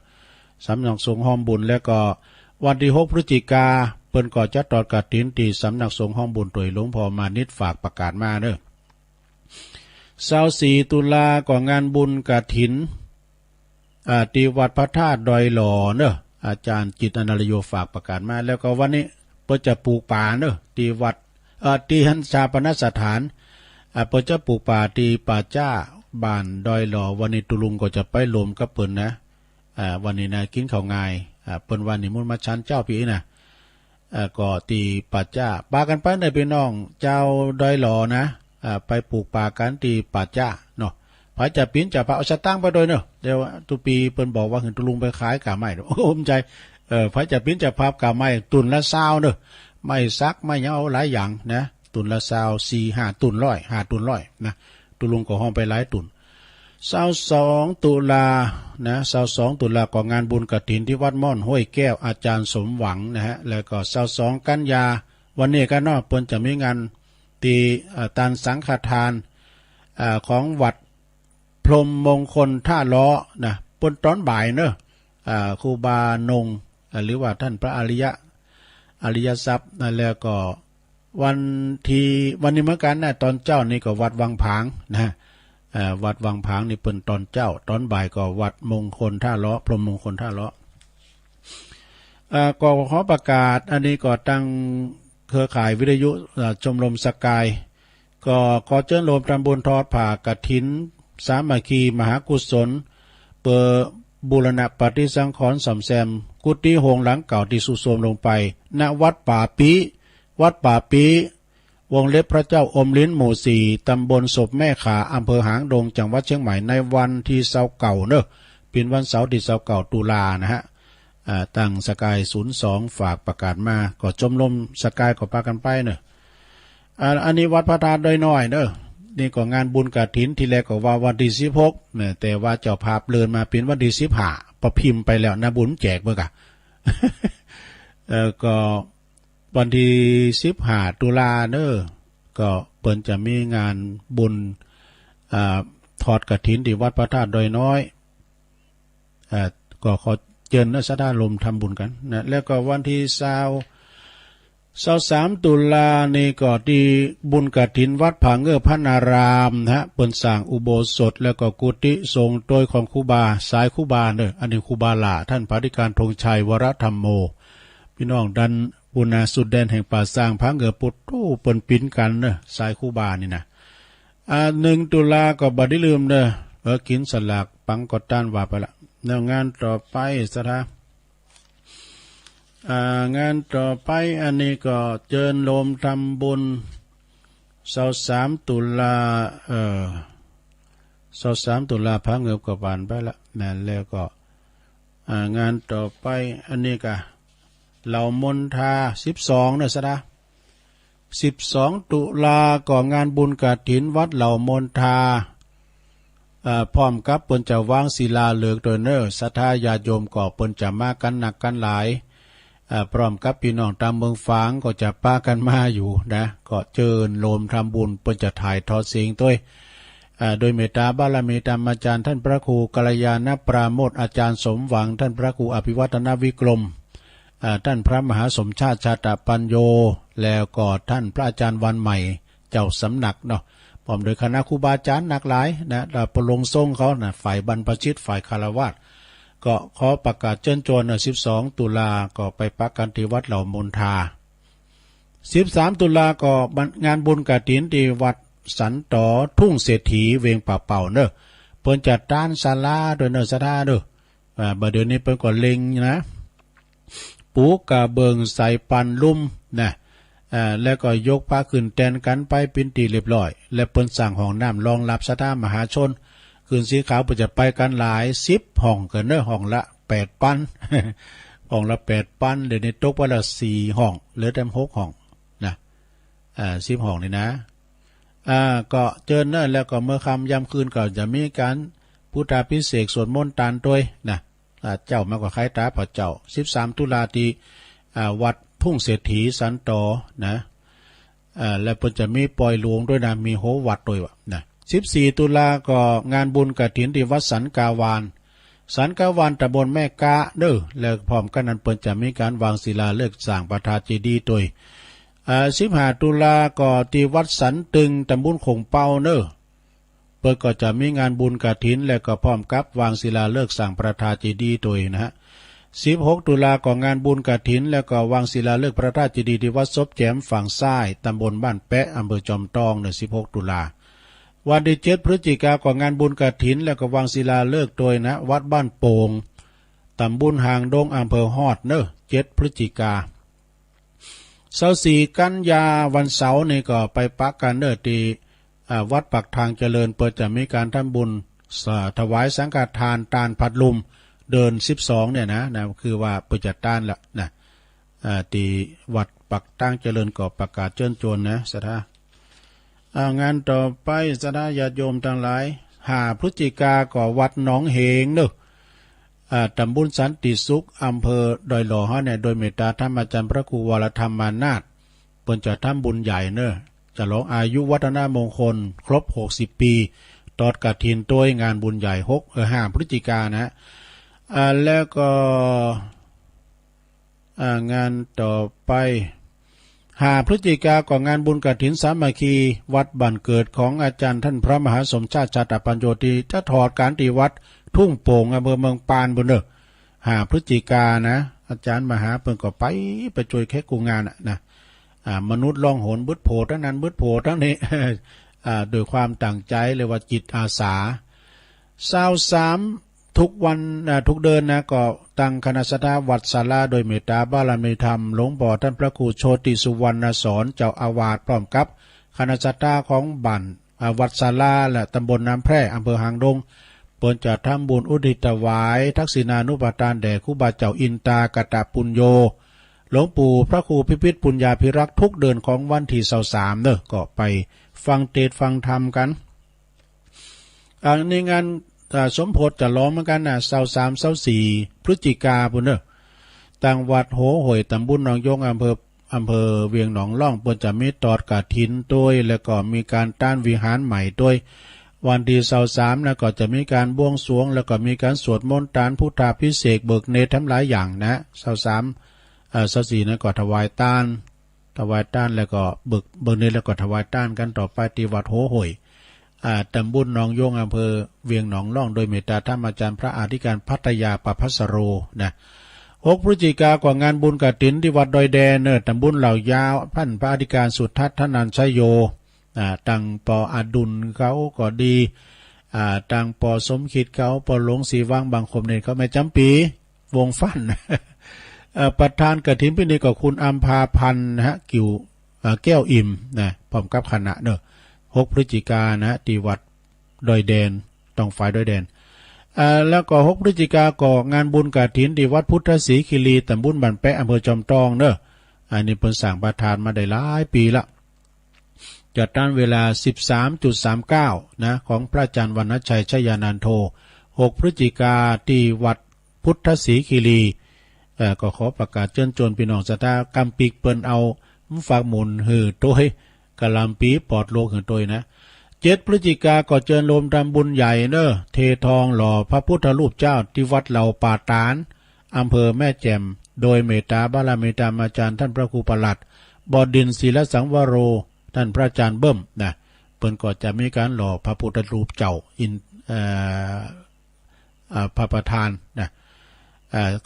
สำนักสงฆ์ห้อมบุญแล้วก็วันที่6 พฤศจิกาเปิ้นก็จะตอดกฐินที่สำนักสงฆ์ห้อมบุญตัวหลวงพ่อมานิดฝากประกาศมาเนอะ24ตุลาก็งานบุญกฐินที่วัดพระธาตุดอยหล่อเนอะอาจารย์จิตอนัลโยฝากประกาศมาแล้วก็วันนี้เปิ้นจะปลูกป่าเนอะที่วัดที่หันชาปนสถานเปิ้นจะปลูกป่าที่ป่าจ้าบ้านดอยหล่อวันนี้ตุลุงก็จะไปรวมกับเปิ้นนะวันนี้นะกินข้าวง่ายเปิ้นวันนี้มุนมาชันเจ้าพี่นะก็ตีป่าจ้าปากันไปได้พี่น้องเจ้าดอยหล่อนะไปปลูกป่ากันตีป่าจ้าเนาะพระจะปิ้นจะพระเอาสตางค์ไปโดยเนาะเดี๋ยวตุปีเปิ้นบอกว่าเห็นตุลุงไปขายกาไม้โอ้มใจพระจะปิ้นจะพับกาไม้ตุนละ20เนาะไม่ซักไม่ยังเอาหลายอย่างนะ ตุนละ24-5 ตุนร้อย5 ตุนร้อยนะตุลุงก็ห้องไปหลายตุน22 ตุลานะ22 ตุลาก็งานบุญกฐินที่วัดม่อนห้วยแก้วอาจารย์สมหวังนะฮะแล้วก็22 กันยาวันนี้ก็เนาะเพิ่นจะมีงานตีตานสังฆทานของวัดพรหมมงคลท่าล้อนะปนตอนบ่ายเนอะครูบานงหรือว่าท่านพระอริยทรัพย์แล้วก็วันนี้เหมือนกันนะตอนเจ้านี่ก็วัดวังผางนะวัดวังผางนี่เป็นตอนเจ้าตอนบ่ายก็วัดมงคลท่าล้อพรหมมงคลท่าล้อก็ขอประกาศอันนี้ก็ตั้งเครือข่ายวิทยุชมรมสกายก็ขอเชิญรวมทำบุญทอดผ่ากฐินสามัคคีมหากุศลเปิดบูรณะปฏิสังขรณ์ซ่อมแซมกุฏิโฮงหลังเก่าที่สุโทรมลงไปณวัดป่าปีวงเล็บพระเจ้าอมลิ้นหมู่4ตำบลศพแม่ขาอำเภอหางดงจังหวัดเชียงใหม่ในวันที่เก่าเนอะเป็นวันเสาร์ที่เก่าตุลานะฮะตั้งสกาย02ฝากประกาศมาก็ชมรมสกายก็พากันไปเนอะอันนี้วัดพระธาตุดอยน้อยเนอะนี่ก็งานบุญกฐินที่แรกก็ว่าวันที่16เนี่ยแต่ว่าเจ้าภาพเลื่อนมาเป็นวันที่15ประพิมพ์ไปแล้วนะบุญแจกเบิ่งอ่ะ ก็วันที่15 ตุลาเนอะก็เปิ้นจะมีงานบุญทอดกฐินที่วัดพระธาตุดอยน้อยก็ขอเชิญนะสถานลมทำบุญกันนะแล้วก็วันที่23 ตุลานี่ก็ที่บุญกฐินวัดผาเงือพระนารามนะฮะเปิ้นสร้างอุโบสถแล้วก็กุฏิทรงโดยของครูบาสายครูบาเนอะอันนี้ครูบาหล่าท่านพระธิการธงชัยวรธรรมโมพี่น้องดันบุญนาสุดแดนแห่งป่าสร้างพระเงือปุตโตเปิ้นปิ้นกันเนอะสายครูบานี่นะ1 ตุลาก็บ่ได้ลืมเนอะกินสลากปังกดต้านว่าไปละแล้วงานต่อไปสถางานต่อไปอันนี้ก็เจิญโลมทำบุญ23 ตุลา23 ตุลาพระเงือบก็ผ่านไปละนั่นแล้วก็งานต่อไปอันนี้ก็เหล่ามนทา12เนี่ยสะ12 ตุลาก็งานบุญกฐินวัดเหล่ามนทาพร้อมกับเปิ้นจะวางศิลาฤกษ์โดยเนอศรัทธาญาติโยมก็เปิ้นจะมากันหนักกันหลายพร้อมกับพี่น้องตามเมืองฝางก็จะป้ากันมาอยู่นะก็เชิญโลมทำบุญเปิ้นจะถ่ายทอดเสียงด้วยโดยเมตตาบารมีธรรมอาจารย์ท่านพระครูกัลยาณปราโมทย์อาจารย์สมหวังท่านพระครูอภิวัฒนวิกรมท่านพระมหาสมชาติชาตปัญโยแล้วก็ท่านพระอาจารย์วันใหม่เจ้าสำนักเนาะพร้อมโดยคณะครูบาอาจารย์หนักหลายนะประลงทรงเขานะฝ่ายบรรพชิตฝ่ายคารวะก็ขอประกาศเชิญชวน12 ตุลาก็ไปปักกันที่วัดเหล่ามนทา13 ตุลาก็งานบุญกฐินที่วัดสันตอทุ่งเศรษฐีเวงป่าเป่าเนอะเปิ้นจัดต้านศาลาโดยเนอะสถาเด้อบัดเดี๋ยวนี้เปิ้นก็เล็งนะปูกะเบิงใส่ปันลุ่มนะแล้วก็ยกพระขึ้นแทนกันไปเป็นตีเรียบร้อยและเปิ้นสั่งห้องน้ำรองรับศรัทธามหาชนคืนสีขาวเปิ้นจะไปกันหลาย10 ห้องกันเนอะห้องละ8 ปัน ห้องละ8 ปันเดี๋ยวนี้ตกวันละ4 ห้องเหลือแต่6 ห้องนะ10 ห้องนี่นะก็เจิญเนอะแล้วก็เมื่อค่ำยามคืนก็จะมีการพุทธาภิเษกสวดมนต์ตานด้วยนะเจ้ามากกว่าใครตาพระเจ้า13 ตุลาที่วัดทุ่งเศรษฐีสันตอนะและเพิ่นจะมีปล่อยหลวงด้วยนะมีโหวัดด้วยวะนะ14 ตุลาก็งานบุญกฐินที่วัดสันกาวานตำบลแม่กาเด้อแล้วพร้อมกันนั้นเพิ่นจะมีการวางศิลาฤกษ์สร้างพระธาตุเจดีย์ด้วย15 ตุลาก็ที่วัดสันตึงตำบลคงเปาเด้อเพิ่นก็จะมีงานบุญกฐินและก็พร้อมกับวางศิลาฤกษ์สร้างพระธาตุเจดีย์ด้วยนะฮะ16 ตุลาก็งานบุญกฐินแล้วก็วางศิลาฤกษ์พระธาตุเจดีย์ที่วัดซบแจมฝั่งซ้ายตำบลบ้านแปะอำเภอจอมทองใน16 ตุลาวันที่7 พฤศจิกายนก็งานบุญกฐินแล้วก็วางศิลาฤกษ์โดยนะวัดบ้านโป่งตำบลหางดงอำเภอฮอดเนอะ7 พฤศจิกายน24 กันยาวันเสาร์นี่ก็ไปปักกันเนอะที่วัดปักทางเจริญเปิดจะมีการทำบุญถวายสังฆทานตานผัดลุมเดิน12เนี่ยนะคือว่าเปิดจัดต้านละนะ ตีวัดปักตั้งเจริญก่อประกาศเชิญชวนนะสถางานต่อไปสถาญาติโยมทั้งหลาย5 พฤศจิกาก่อวัดหนองเหงเนอะตำบลสันติสุขอำเภอดอยหล่อฮะเนี่ยโดยเมตตาท่านอาจารย์พระครูวรธรรมานาถเปิ้นจะทำบุญใหญ่เนอะจะลองอายุวัฒนมงคลครบ60 ปีตอดกฐินตัวงานบุญใหญ่5 พฤศจิกานะแล้วก็งานต่อไป5 พฤศจิกาก่องานบุญกฐินสามัคคีวัดบ้านเกิดของอาจารย์ท่านพระมหาสมชาติชาตปัญโยติจะถอดการที่วัดทุ่งโป่งอำเภอเมืองปานบนเนอะ5 พฤศจิกานะอาจารย์มหาเปิ้นก็ไปช่วยแค่กูงานนะมนุษย์ล่องหนบึดโผทั้งนั้นบึดโผทั้งนี้ โดยความตั้งใจเลยว่าจิตอาสา23ทุกวันทุกเดินนะก็ตั้งคณะสถาวัดศาลาโดยเมตตาบารมีธรรมหลวงพ่อท่านพระครูโชติสุวรรณสอนเจ้าอาวาสพร้อมกับคณะสถาของบ้านวัดศาลาและตำบลน้ำแพร่อำเภอหางดงเปิ้นจะทำบุญอุทิศถวายทักษิณานุปทานแด่ครูบาเจ้าอินตากตปุญโญหลวงปู่พระครูพิพิธปุญญาภิรักษ์ทุกเดือนของวันที่23เนอะก็ไปฟังเทศน์ฟังธรรมกันในงานสมโพธิจะร้องเหมือนกันนะ23 24 พฤศจิกาปุ่นเนอะต่างวัดโหหวยตำบลหนองยงอำเภอเวียงหนองล่องเปิ้นจะมีตอดกฐินด้วยแล้วก็มีการต้านวิหารใหม่ด้วยวันที่23นะก็จะมีการบวงสรวงแล้วก็มีการสวดมนต์ตานพุทธาภิเษกเบิกเนตรทั้งหลายอย่างนะ23 24นะก็ถวายต้านแล้วก็เบิกเนตรแล้วก็ถวายต้านกันต่อไปที่วัดโหหวยตำบลหนองยงอำเภอเวียงหนองล่องโดยเมตตาท่านอาจารย์พระอธิการพัทยาประภัสโรนะ6 พฤศจิกากว่างานบุญกฐินที่วัดดอยแดนเนอตำบลเหล่ายาวท่านพระอธิการสุทัศน์ท่านนันชัยโยตังปออดุลเขาก็ดีตังปอสมคิดเขาปอหลวงศรีวังบางคมเนี่ยเขาไม่จำปีวงฟัน ประธานกฐินพิธีก็คุณอัมพาพันธ์นะฮะกิ่วแก้วอิ่มนะพร้อมกับคณะเนอะ6 พฤศจิกายนนะที่วัดดอยแดนต้องฝ่ายดอยแดนแล้วก็6 พฤศจิกายนก็งานบุญกฐินที่วัดพุทธศรีคีรีตำบลบ้านแปะอำเภอจอมทองเนอะอันนี้เพิ่นสั่งประธานมาได้หลายปีละจัดตั้งเวลา 13.39 นะของพระอาจารย์วรรณชัยชยานันโท6 พฤศจิกายนที่วัดพุทธศรีคีรีก็ขอประกาศเชิญชวนพี่น้องศรัทธากำปิกเปิ้นเอาฝากหมุนหือโดยกะลำปีปอดโลกหือโดยนะ7 พฤศจิกายนก็เชิญรวมทำบุญใหญ่เนอะเททองหล่อพระพุทธรูปเจ้าที่วัดเหล่าป่าตานอำเภอแม่แจ่มโดยเมตตาบารมีธรรมอาจารย์ท่านพระครูประหลัดบดินทร์ศิลสังวโรท่านพระอาจารย์เบิ้มนะเปิ้นก็จะมีการหล่อพระพุทธรูปเจ้าพระประธานนะ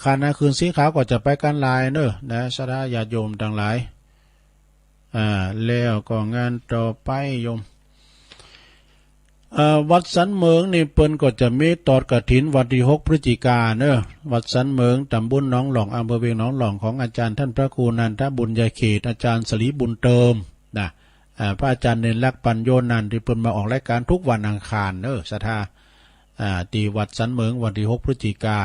คณะคืนสีขาวก็จะไปกันลายเนอะนะสดาญาติโยมทั้งหลายแล้วก็งานต่อไปโยมวัดสันเมืองนี่เปิ้นก็จะมีตอดกฐินวันที่6 พฤศจิกายนเนอะวัดสันเมืองตำบลหนองหลองอำเภอเวียงหนองหลองของอาจารย์ท่านพระครูนันทบุญญาเขตอาจารย์สลีบุญเติมนะพระอาจารย์เนรลักษณ์ปัญโยนันท์ที่เปิ้นมาออกรายการทุกวันอังคารเนอะศรัทธาที่วัดสันเมืองวันที่6 พฤศจิกาย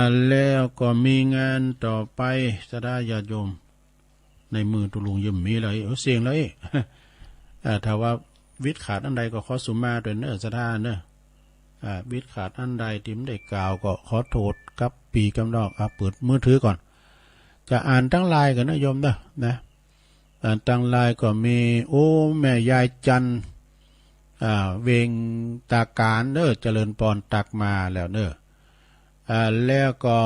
นแล้วก็มีงานต่อไปศรัทธาญาติโยมในมือตุลุงยิ้มมีอะไรเสียงเลยถ้าว่าวิทย์ขาดอันใดก็ขอสุมาด้วยเนอะศรัทธาเนอะวิทย์ขาดอันใดที่ไม่ได้กล่าวก็ขอโทษกับปีกำดอกเปิดมือถือก่อนจะอ่านทั้งลายกันนะโยมนะอ่านทั้งลายก็มีโอ้แม่ยายจันเวงตาการเนอะเจริญปอนตักมาแล้วเนอะแล้วก็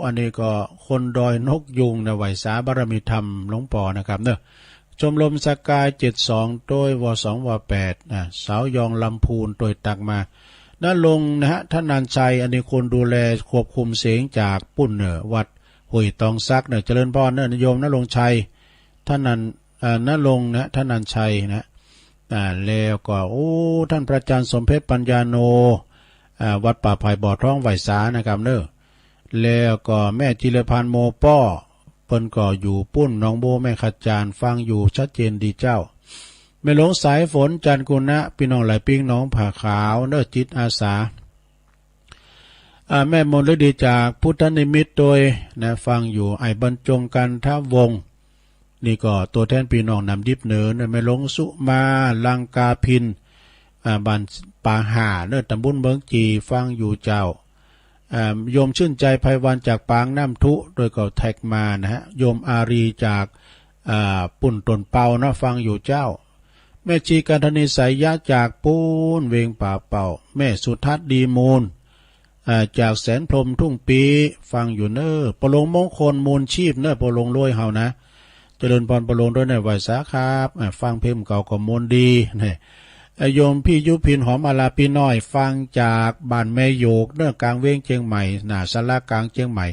อันนี้ก็คนดอยนกยุงนะไหวสาบารมีธรรมหลวงป่อนะครับเนอะชมรมสกาย72โดยว2ว8สาวยองลำพูนโดยตักมาด้านลงนะฮะท่านนันชัยอันนี้คนดูแลควบคุมเสียงจากปุ่นเนอวัดห้วยตองซักเนอะเจริญพรเนอะนิยมนรงชัยท่านนันลงนะท่านนันชัยนะแล้วก็ท่านพระอาจารย์สมเพชรปัญญาโนวัดป่าไผ่บ่อท้องไหวสานะครับเนอะแล้วก็แม่จิรพันธ์โมป้อเปิ้นก็อยู่ปุ้นน้องโบแม่ขจารฟังอยู่ชัดเจนดีเจ้าแม่หลวงสายฝนจันกุณะพี่น้องหลายปิ้งน้องผ่าขาวเนอะจิตอาสา แม่มนฤดีจากพุทธนิมิตโดยนะฟังอยู่ไอ้บรรจงกันทวงศ์นี่ก็ตัวแทนพี่น้องนำดิบเหนือนะแม่หลงสุมาลังกาพินบ้านปางหาเนื้อตำบลเมืองจีฟังอยู่เจ้าโยมชื่นใจไพวันจากปางน้ำทุโดยก็แท็กมานะฮะโยมอารีจากปุ่นตนเปานะฟังอยู่เจ้าแม่ชีกันธนิสัยยะจากปูนเวงป่าเป่าแม่สุทัศน์ดีมูลจากแสนพรมทุ่งปีฟังอยู่เนอปลงมงคลมูลชีพเนอปลงรวยเฮานะเจริญพรปลงด้วยในไหวสาครับฟังเพลงเก่าก็มนดีเนี่ยโยมพี่ยุพินหอมอาลาปีน้อยฟังจากบ้านแม่โยกเนื้อกลางเว้งเชียงใหม่หน้าศาลากลางเชียงใหม่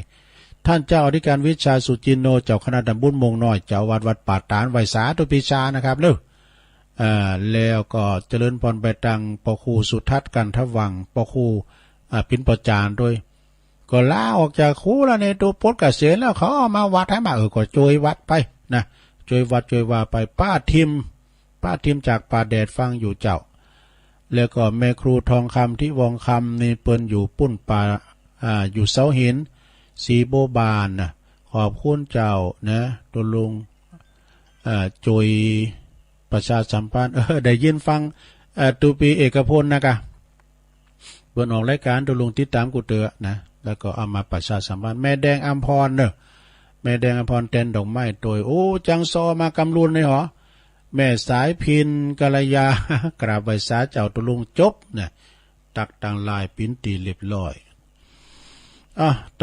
ท่านเจ้าอธิการวิชาสุจินโนเจ้าคณะตำบลมงน้อยเจ้าวัดป่าตานไหวสาตุปิชานะครับเนอะแล้วก็เจริญพรไปตังปครูสุทัศน์กันทวังปครูปินประจานด้วยก็ลาออกจากครูแล้วในตัวปดกเกษียณแล้วเขาเอามาวัดให้มาก็โจยวัดไปนะโจยวัดโจยว่าไปป้าทิมจากป่าแดดฟังอยู่เจ้าแล้วก็แม่ครูทองคำที่วองคำนี่เปิ้นอยู่ปุ้นป่าอยู่เสาหินสีโบบานนะขอบคุณเจ้านะตัวลุงโจยประชาสัมพันธ์ได้ยินฟังตูปีเอกพลนะกะเปิดออกรายการตัวลุงติดตามกูเตอนะแล้วก็เอามาประชาสัมพันธ์แม่แดงอัมพรเนอะแม่แดงอัมพรเต้นดอกไม้โดยโอ้จังซอมากำลุนเลยเหรอแม่สายพินกัลยากราบไหว้สาเจ้าตุลุงจบเนี่ยตักตังลายปิ้นตีเรียบร้อย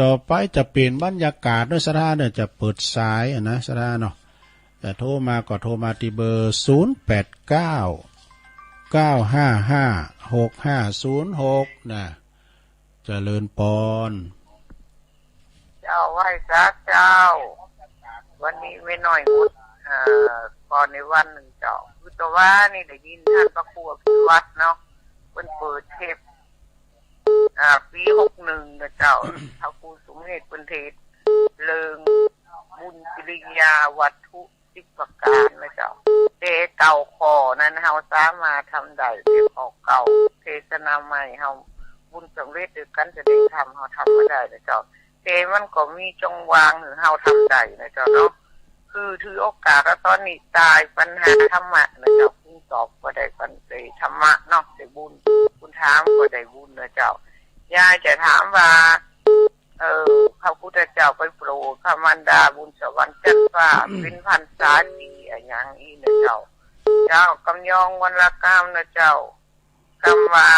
ต่อไปจะเปลี่ยนบรรยากาศด้วยสถานเนี่ยจะเปิดสายนะสถานเนาะแต่โทรมาก็โทรมาที่เบอร์0899556506นะเจริญปอนเจ้าไหว้ซาเจ้าวันนี้ไม่น้อยมุดก่อนในวันหนึ่งเจ้าคือตัวว่านี่ได้ยินท่านพระครูอภิวัตรเนาะเปิดเทปปี61นะเจ้าพระครูสมเด็จเป็นเทศเลิงบุญกิริยาวัตถุ10 ประการนะเจ้าเตเก่าคอนั้นเฮาสามารถทำได้เทปเก่าเทศนาใหม่เฮาบุญสำเร็จด้วยกันจะได้ทำเฮาทำไม่ได้นะเจ้าเทมันก็มีจงวางหรือเฮาทำได้นะเจ้าเนาะคือถือโอกาสแล้วตอนนี้ตายปัญหาธรรมะนะเจ้าคุณตอบก็ได้ปัญหาธรรมะเนาะได้บุญคุณถามก็ได้บุญนะเจ้ายายจะถามว่าพระพุทธเจ้าไปโปรดพระมารดาบุญสวรรค์จันทร์ฟ้าเป็นพรรษาดีอย่างนี้นะเจ้ากำยองวันละกามนะเจ้ากำว่า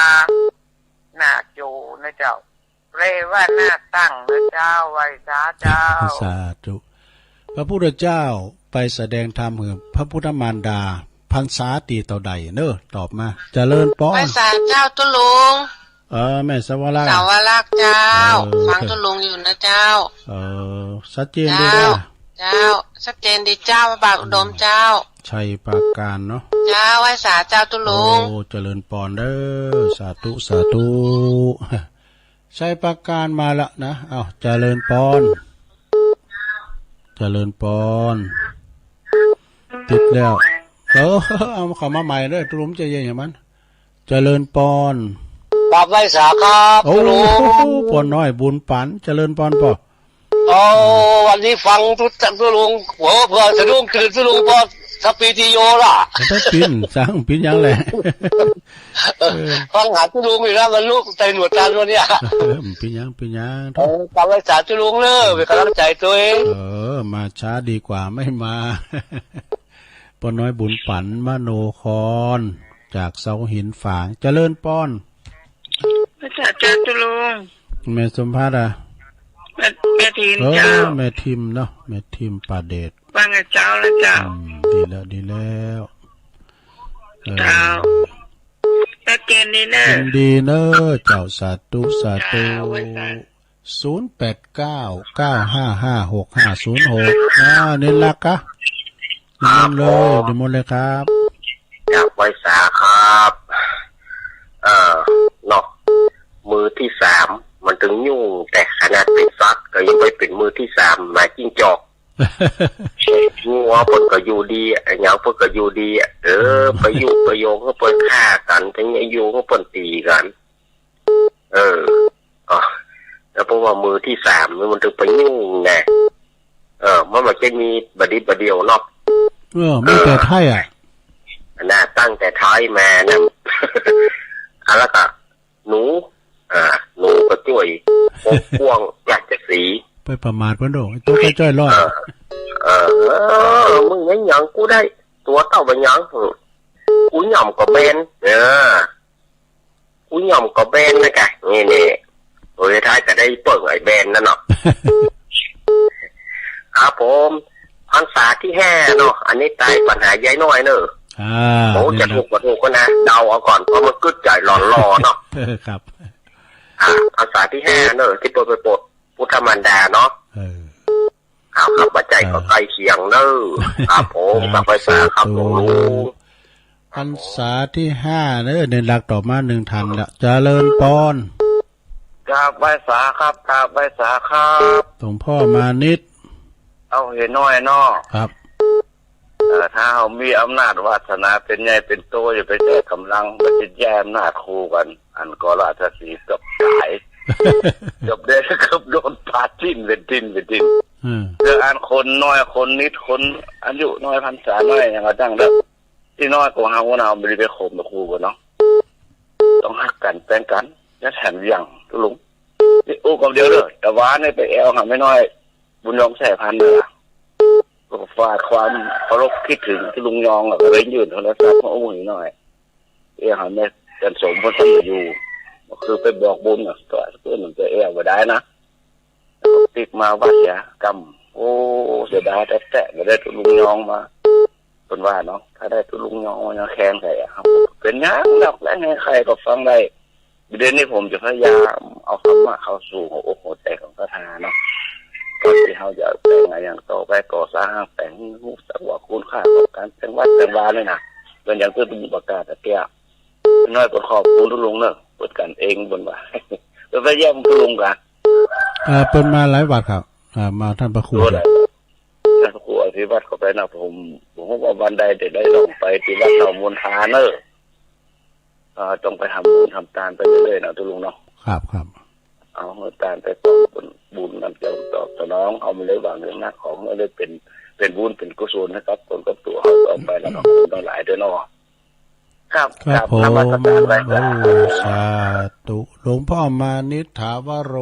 หน้าโจนะเจ้าเรว่าหน้าตั้งนะเจ้าไว้สาเจ้าสาธุพระพุทธเจ้าไปแสดงธรรมกับพระพุทธมารดาพรรษาตีเต่าใดเนอะตอบมาเจริญป้อนไว้สาเจ้าตุลุงแม่สวรักษ์เจ้าฟังตุลุงอยู่นะเจ้าชัดเจนดีนะเจ้าชัดเจนดีเจ้าบาทอุดมเจ้าชัยปราการเนาะเจ้าไว้สาเจ้าตุลุงเจริญปอนเด้อสาธุสาธุชัยปราการมาละนะเจริญปอนเจริญปอนติดแล้วเอาเข้ามาใหม่เด้อตุลุงใจเย็นอย่างมันเจริญปอนปรับไว้สาครับตุลุงปอนน้อยบุญปันเจริญปอนป่ะวันนี้ฟังตุลุงหัวเพื่อสะดุ้งตื่นตุลุงพอสปีติโยล่ะถ้าปินสังปินยังแหละฟังหาตุลุงอยู่แล้วมันลูกใจหนวดตาตัวเนี้ยปินยังปรับไว้สาตุลุงเลยเป็นกำลังใจตัวเองมาช้าดีกว่าไม่มาปอนน้อยบุญปันมโนครจากเสาหินฝางเจริญป้อนพระเจ้าตุลุงแม่สมภาษณ์แม่ทีมเจ้าแม่ทีมเนาะแม่ทีมป่าเดชว่าไงเจ้าแล้วเจ้าดีแล้วเจ้าชัดเจนดีเนอะดีเนอะเจ้าสาธุ0899555656นี่ละกะนิมนต์เลยครับจากไว้สาครับเนาะมือที่3มันถึงยุ่งแต่ขนาดเป็นซักก็ยังไม่เป็นมือที่3มาจิ้งจอกงัวเพิ่นก็อยู่ดีเหงาเพิ่นก็อยู่ดีไปอยู่ประโยงก็เพิ่นฆ่ากันทั้งอยู่ก็เพิ่นตีกัน แล้วเพราะว่ามือที่สามมันถึงไปยุ่งไงมันจะมีบดีบเดียวเนาะไม่แต่ไทยนะตั้งแต่ท้ายมานะแล้วก็หนูก็ช่วยพวงอยากจะสีไปประมาทเพิ่นโดตัวไปจ้อยรอดมึงยังหยังกูได้ตัวเต่าไปหยังกูหย่อมก็เบนกูหย่อมก็เบนนะกะนี่โดยท้ายก็ได้เปิดไอ้เบนนั่นเนาะครับผมพรรษาที่5เนาะอันนี้ตายปัญหาใหญ่น้อยเนอะโอ้จะถูกก็นะเดาเอาก่อนเพราะมันกึดใจหลอนรอเนาะครับพรรษาที่5เนอะที่ไปปลดพุทธมารดาเนาะครับปัจจัยก็ใกล้เคียงเนอะครับผมกับภาษาครับหลวงลุงพรรษาที่5เนอะในหลักต่อมา1ทันละเจริญปอนกราบไหว้สาครับกราบไหว้สาครับหลวงพ่อมานิดเอาเห็นน้อยเนาะครับถ้าเขามีอำนาจวาสนาเป็นใหญ่เป็นโตอย่าไปใช้กำลังมันจะแย่อำนาจคู่กันอันก็ราชสีห์กับสายกับเด็กกับโดนปาจิ้นเป็นดินเรื่องอันคนน้อยคนนิดคนอายุน้อยพรรษาน้อยอย่างเราตั้งเด้อที่น้อยกว่าเราไม่ได้ไปข่มไปคู่กันเนาะต้องหักกันแป้งกันจะแถมอย่างทุลุงนี่อู้กับเดียวเลยแต่ว่าเนี่ยไปแอลหาไม่น้อยบุญยองแสพันเลยก็ฝากความเคารพคิดถึงที่ลุงยองก็เลยยืนโทรศัพท์มาอู้หน่อยหาไม่จันสมพลท่านอยู่ก็คือไปบอกบุญตัวเพื่อนมันจะแอลไปได้นะติดมาว่าเสียกรรมโอ้เสียดายแต่ไม่ได้ตัวลุงยองมาเป็นว่าเนาะถ้าได้ตัวลุงยองมาแข่งใส่ครับเป็นยังหลักและไงใครก็ฟังได้เดือนนี้ผมจะพยายามเอาคำว่าเข้าสู่หัวอกหัวใจของพระธาเนาะก่อนที่เขาจะแต่งอย่างต่อไปก่อสร้างแต่งรูปสักว่าคุณค่าของการแต่งวัดแต่งวาเลยนะเป็นอย่างที่เป็นประกาศตะเกียบน้อยประกอบคุณทุลุงเนอะเปิดกันเองบนว่าเราไปเยี่ยมทุลุงกันเป็นมาหลายวัดครับมาท่านพระครูท่านพระครูอธิวัตรก็ไปนะผมว่าวันใดได้ลงไปที่วัดเต่ามณฑาเนอะต้องไปทำบุญทำทานไปเรื่อยๆนะทุลุงเนาะครับเอาทานไปต่อบุญนั่นจะตอบสนองเอามาเลยบางเรื่องนักของมาเลยเป็นบุญเป็นกุศลนะครับผลกับตัวเขาต่อไปแล้วก็ต้องหลายด้วยเนาะครับผมสาธุหลวงพ่อมานิถาวโร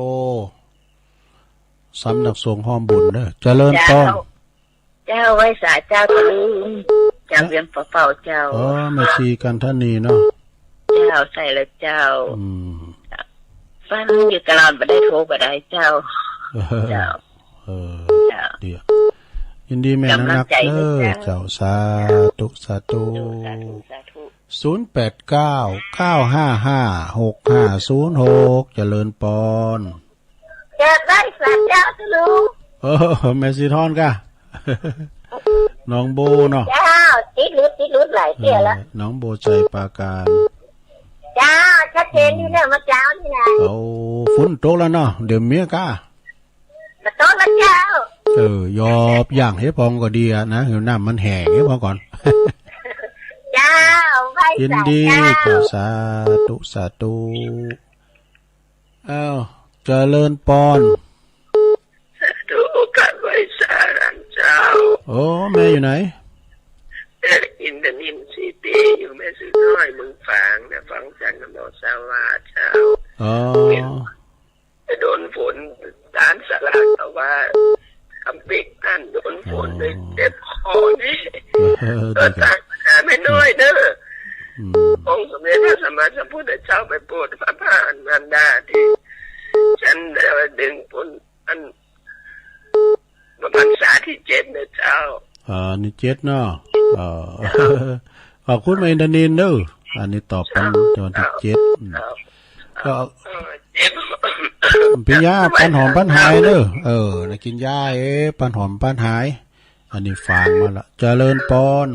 สำนักสงฆ์ห้อมบุญเด้อเจริญพรเจ้าไว้สาเจ้าตะลุงเจ้าเวียนเฝ้าเจ้าแม่ชีกันทนีเนาะเจ้าใส่แล้วเจ้าฟันอยู่ตลอดบ่ได้โทรบ่ได้เจ้าเจ้าเดี๋ยวยินดีแม่นักเด้อเจ้าสาธุ0899555656เจริญปอนจะได้สัตว์เจ้าตะลุงแม่สีทอนกะน้องโบเนาะเจ้าติดลุดหลายเที่ยแล้วน้องโบใจปราการเจ้าชัดเจนนี่เนี่ยมาเจ้านี่นะฝนตกแล้วเนาะเดี๋ยวเมียกะมาต้นละเจ้ายอบอย่างให้พองก็ดีอะนะเดี๋ยวน้ำมันแห้งให้พอก่อนเจ้าไว้ยินดีสาธุเจริญปอนดูกันไว้สารันเจ้าแม่อยู่ไหนอินเดนินซิตี้อยู่แม่ซื้อน้อยมึงฟังนะฟังจันทร์บอกสวัสดิ์เจ้าโดนฝนด้านสลากแต่ว่าคำปิกนั่นโดนฝนเลยเจ็บคอนี่ต่างไม่น้อยเด้อองค์สมเด็จพระสัมมาสัมพุทธเจ้าไปโปรดพระพานนันดาที่ฉันได้ดึงผลอันพรรษาที่7นะเจ้านี่7เนาะขอบคุณมาอินเดนินเด้ออันนี้ตอบกันตอนที่7ก็พี่ยาปันหอมปันหายเด้อนะกินยาปันหอมปันหายอันนี้ฟังมาละเจริญปอน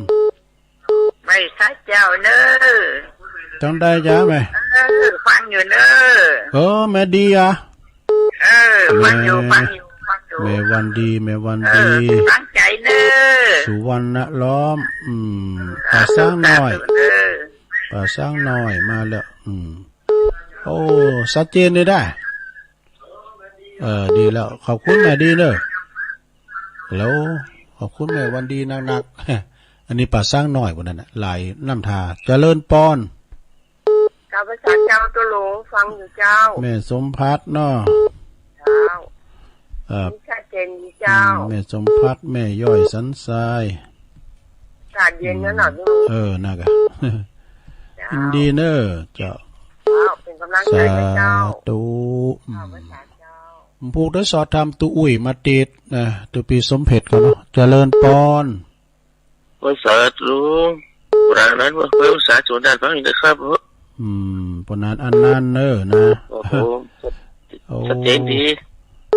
ไม่ทัดเจ้าเด้อจำได้จ้าไหมฟังอยู่เด้อแม่ดีอ่ะฟังอยู่แม่วันดีตั้งใจเด้อสุวรรณล้อมป่าสร้างน้อยมาแล้วชัดเจนเลยได้ ดีแล้วขอบคุณแม่ดีเนอะแล้วขอบคุณแม่วันดีนักๆอันนี้ป่าสร้างหน่อยกว่านั้นนะหลายน้ำทาเจริญปอนข้าพเจ้าเจ้าตัวหลวงฟังอยู่เจ้าแม่สมพัฒน์เนาะเจ้าชัดเจนดีเจ้าแม่สมพัฒน์แม่ย่อยสันทรายอากาศเย็นนะหน่อยน่ากะยินดีเนอะเจ้าเป็นกำลังใจให้เจ้าตูผูกได้สอดทำตูอุ่ยมาติดนะตูปีสมเพชรเขาเนาะเจริญปอนว่าสาธุร้านนั้นว่าเพื่อสาธุด้านฟังอีกนะครับปนานอันนั้นเนอะนะโอ้โหชัดเจนดี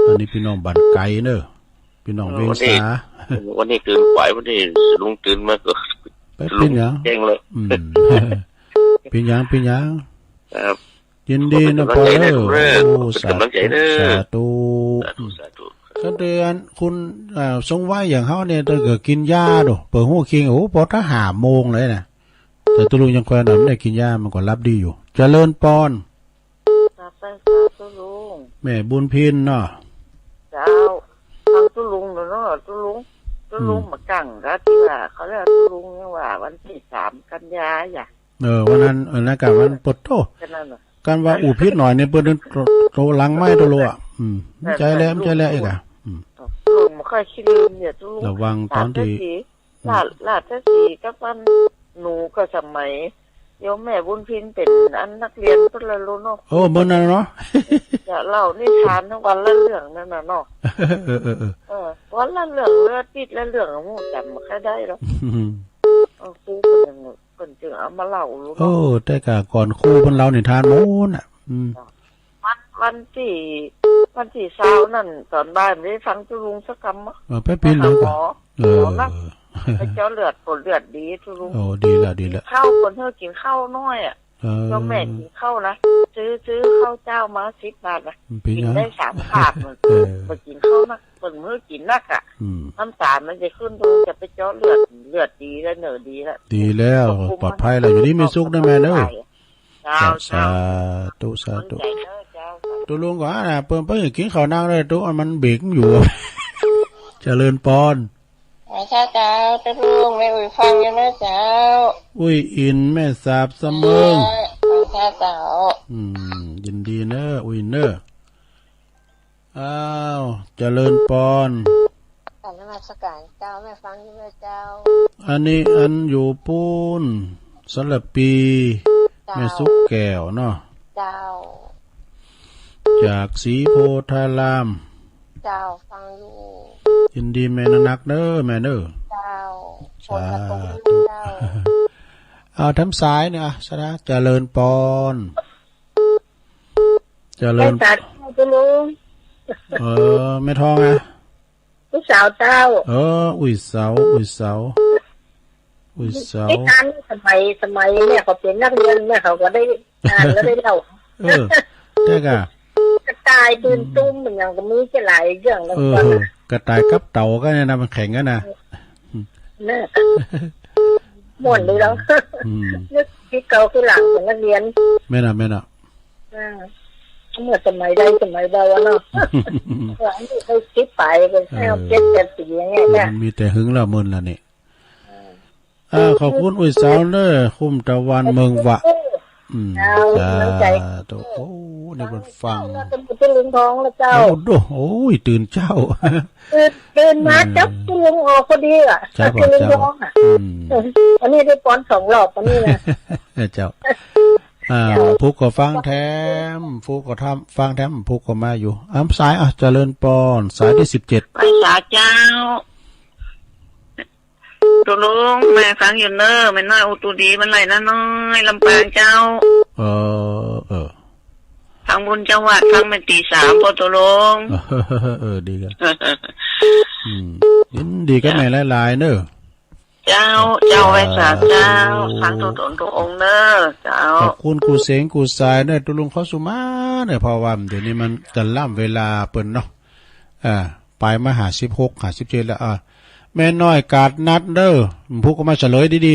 อันนี้พี่น้องบันไกเนอะพี่น้องเวียงสาวันนี้ตื่นไหววันนี้ลุงตื่นมาก็ไปเป็นยังเก่งเลยเป็นยังครับยินดีนะปอเนอะสาธุก็เดือนคุณทรงไหวอย่างเขาเนี่ยถ้าเกิดกินยาดูเปิดหัวคิงโอ้พอถ้าหาโมงเลยนะแต่ตุลุงยังแควนหน่อยไม่ได้กินยามันก็รับดีอยู่เจริญปอนตุลุงแม่บุญพินเนาะเจ้าฟังตุลุงเนาะตุลุงมากังแล้วที่ว่าเขาเรียกตุลุงเนี่ยว่าวันที่3 กันยายนวันนั้นนะกับวันปดโตการว่าอูพิษหน่อยเนี่ยเปิ้นโตหลังไม้ตัวโลอ่ะใจแล้วอีกอ่ะลุงไม่ค่อยคิดลืมเนี่ยตุลุงระวังตอนที่ลาดสีกับวันหนูก็สมัยโยมแม่บุญพินเป็นอันนักเรียนต้นละรู้เนาะโอ้เมื่อนั้นเนาะจะเล่านิทานทั้งวันละเรื่องนั่นน่ะเนาะวันละเรื่องเลือดติดละเรื่องมูจำไม่ค่อยได้หรอกคู่คนจึงเอามาเล่ารู้แต่กะก่อนคู่บนเรานิทานโม้น่ะวันที่เช้านั่นตอนบ่ายไม่ได้ฟังตุลุงสักคำมั้งไปปีนเลยนะไปเจ้าเลือดผลเลือดดีทุลุงดีแล้วข้าวคนเธอกินข้าวน้อยก็แม่กินข้าวนะซื้อข้าวเจ้ามา10 บาทนะกินได้3 ถาดมันกินข้าวนักคนเมื่อกินนักอ่ะน้ำตาลมันจะขึ้นดูจะไปเจาะเลือดดีแล้วเนอดีแล้วปลอดภัยแล้วอยู่นี่มีสุขนะแม่เนอะสาธุตุลุงก็เปิ่นกินข้าวนั่งเลยตุมันเบรกอยู่เจริญปอนไม่ใช่เจ้าตุลุงไม่อุ้ยฟังยังนะเจ้าอุ้ยอินแม่สาบเสมอไม่ใช่เจ้ายินดีเนอะอุ้ยเนอะอ้าวเจริญปอนอันนมัสการเจ้าแม่ฟังยังนะเจ้าอันนี้อันอยู่ปูนสลับปีแม่สุกแก้วเนาะเจ้าจากสีโพธารามเจ้าฟังอยู่ยินดีแม่นักเด้อแม่เด้อเจ้าสาธุเอาทำสายเนี่ยสนะเจริญปอนเจริญไม่ท้องอ่ะลูกสาวเจ้าอุ้ยเสาไอ้การสมัยเนี่ยเขาเป็นนักเรียนเนี่ยเขาก็ได้อ่านแล้วได้เล่าได้กะกระต่ายปืนตุ้มมันยังก็มีหลายเรื่องแล้วก็กระต่ายกับเต่าก็เนี่ยนะมันแข่งกันนะเนี่ยม่วนดีแล้วนึกที่เก่าที่หลังของนักเรียนไม่น่ะเมื่อสมัยใดสมัยใดวะเนาะหลังที่เขาคิดไปเป็นแค่7 ปีอย่างเงี้ยเนี่ยมีแต่หึงละมึนละนี่ขอบคุณอุ้ยสาวเด้อคุ้มตะวันเมืองวะจ้าตัวโอ้ในบนฟังเป็นลุงทองแล้วเจ้าโอ้ยตื่นเจ้าตื่นมาจับลุงออกพอดีอ่ะเป็นลุงทองอ่ะอันนี้ได้ป้อน2 รอบอันนี้นะเจ้าผู้ก็ฟังแถมผู้ก็ทำฟังแถมผู้ก็มาอยู่สายเจริญปอนสายที่17ภาษาเจ้าตุลุงแม่ฟังอยู่เนอแม่น้อยอุตุดีมันไหลนะน้อยลำปางเจ้าทางบุญจังหวัดฟังเป็นตี3พอตุลุงดีกันดีก็ไม่หลายๆเนอะเจ้าไว้สาเจ้าฟังทุกองค์เนอเจ้าขอบคุณกูเสงกูสายเนอะตุลุงเขาสุมาเนี่ยเพราะว่าเดี๋ยวนี้มันจะล่ำเวลาเปิ่นเนาะไปมา56 57แล้วแม่น้อยกาดนัดเด้อผู้ก็มาเฉลยดี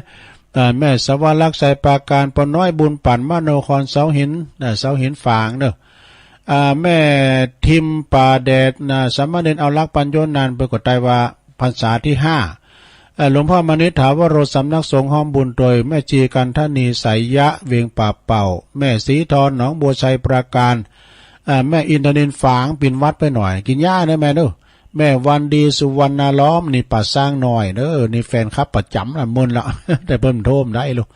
ๆแม่สวรรค์ใส่ปาการปน้อยบุญปั่นมโนครเสาหินฝางเด้อ แม่ทิมป่าแดดนะสามเณรเอาลักปัญโยนานไปกดไตว่าพรรษาที่5หลวงพ่อมณิษฐาวโรสำนักสงฆ์ห้อมบุญโดยแม่จีกันทนีสายยะเวียงป่าเป่าแม่สีทรหนองบัวชัยปราการแม่อินทนินฝางปิ่นวัดไปหน่อยกินหญ้าได้แม่เด้อแม่วันดีสุวรรณล้อมนี่ป่าสร้างหน่อยเด้อนี่แฟนครับประจำละมึนละ แต่เพิ่มโทมได้ลูก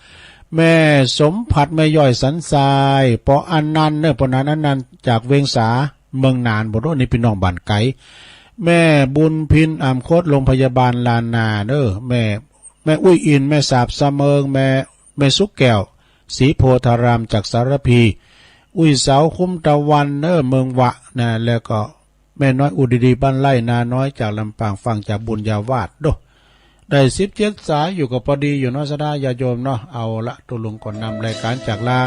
แม่สมผัดแม่ย่อยสันทรายปออันนันเด้อปอนันอันนันจากเวียงสาเมืองนานบ่รู้นี่พี่น้องบ้านไกแม่บุญพินอำโคตโรงพยาบาลลานนาเด้อแม่อุ้ยอินแม่สาบสะเมิงแม่สุกแก้วศรีโพธารามจากสารพีอุ้ยเสาคุ้มตะวันเด้อเมืองวะนะแล้วก็แม่น้อยอุดดีบ้านไร่นาน้อยจากลำปางฟังจากบุญญาวาสโดได้17 สายอยู่กับพอดีอยู่เนาะสดาญาโยมเนาะเอาละตุลุงก่อนนำรายการจากลา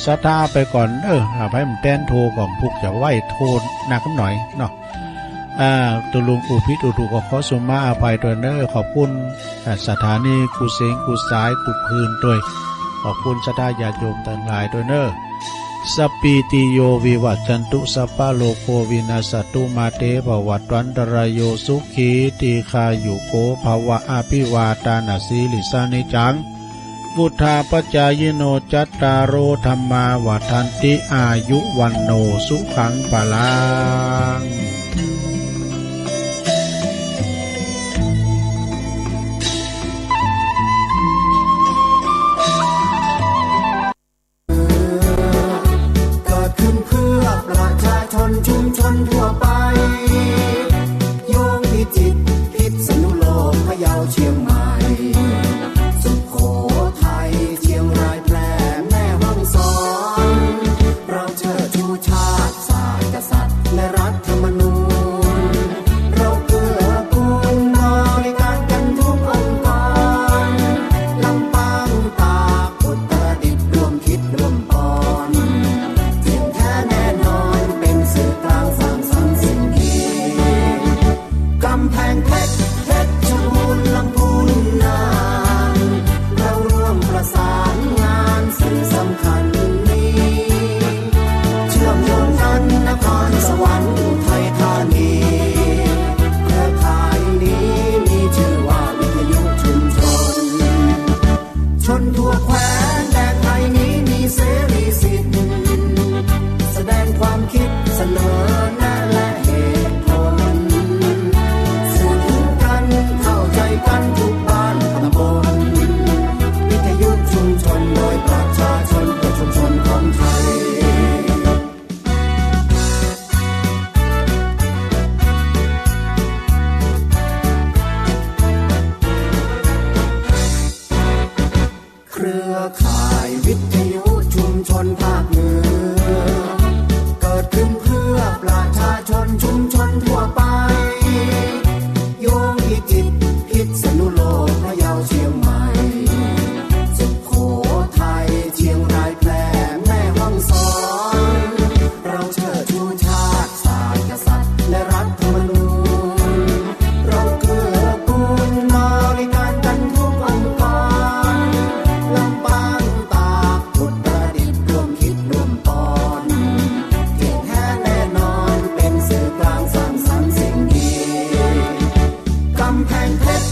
สตาไปก่อนให้มันแต้นโทรก่อนพุกจะไหวโทรหนักหน่อยเนาะตุลุงอุพิษอุตุก็ขอสมมาอภัยตัวขอบคุณสถานีกูเสงกูสายกูพื้นด้วยขอบคุณสตาญาโยมทั้งหลายด้วยสปีติโยวิวัจจันตุสัพพะโลกโควินาศตุมาเตภวัตวันตรายโยสุขีตีคายุโกภวะอภิวาตานาสีลิสานิจังพุทธาปัจจายโนจัตตารโอธรรมาวัฏันติอายุวันโนสุขังปะลังชุมชนทั่วไปโยงพิจิตรพิษณุโลกพะเยาเชียงใหม่สุโขทัยเชียงรายแพร่แม่ฮ่องสอนเราเชิดชูชาติศาสตร์กษัตริย์และรัฐธรรมนูญเราเกื้อกูลบริการกันทุกองค์กรลำปางตากอุตรดิตถ์ร่วมคิดร่วมปอนสิ่งแท้แน่นอนเป็นสื่อกลางสร้างสรรค์สิ่งดีกำแพงเพชรชรบูรณ์ลำพูนน่านเราร่วมประสานงานสิ่งสำคัญนี้เชื่อมโยงกันนครสวรรค์อุทัยธานีเครือข่ายนี้มีชื่อว่าวิทยุชุมชนชนทั่วแคว้นแดนไทยนี้มีเสรีสิทธิ์แสดงความคิดเสนอแนะและเหตุผลสื่อถึงกันเข้าใจกันทุกบ้านตำบลวิทยุชุมชนโดยประชาชนเพื่อชุมชนของไทยเครือข่ายวิทยุชุมชนภาคเหนือเกิดขึ้นเพื่อประชาชนชุมชนทั่วไปโยงพิจิตรพิษณุโลกพะเยาเชียงใหม่สุโขทัยเชียงรายแพร่แม่ฮ่องสอนเราเชิดชูชาติศาสตร์กษัตริย์และรัฐธรรมนูญเราเกื้อกูลบริการกันทุกองค์กรลำปางตากอุตรดิตถ์ร่วมคิดร่วมปอนเก่งแท้แน่นอนเป็นสื่อกลางสร้างสรรค์สิ่งดีกำแพงเพชร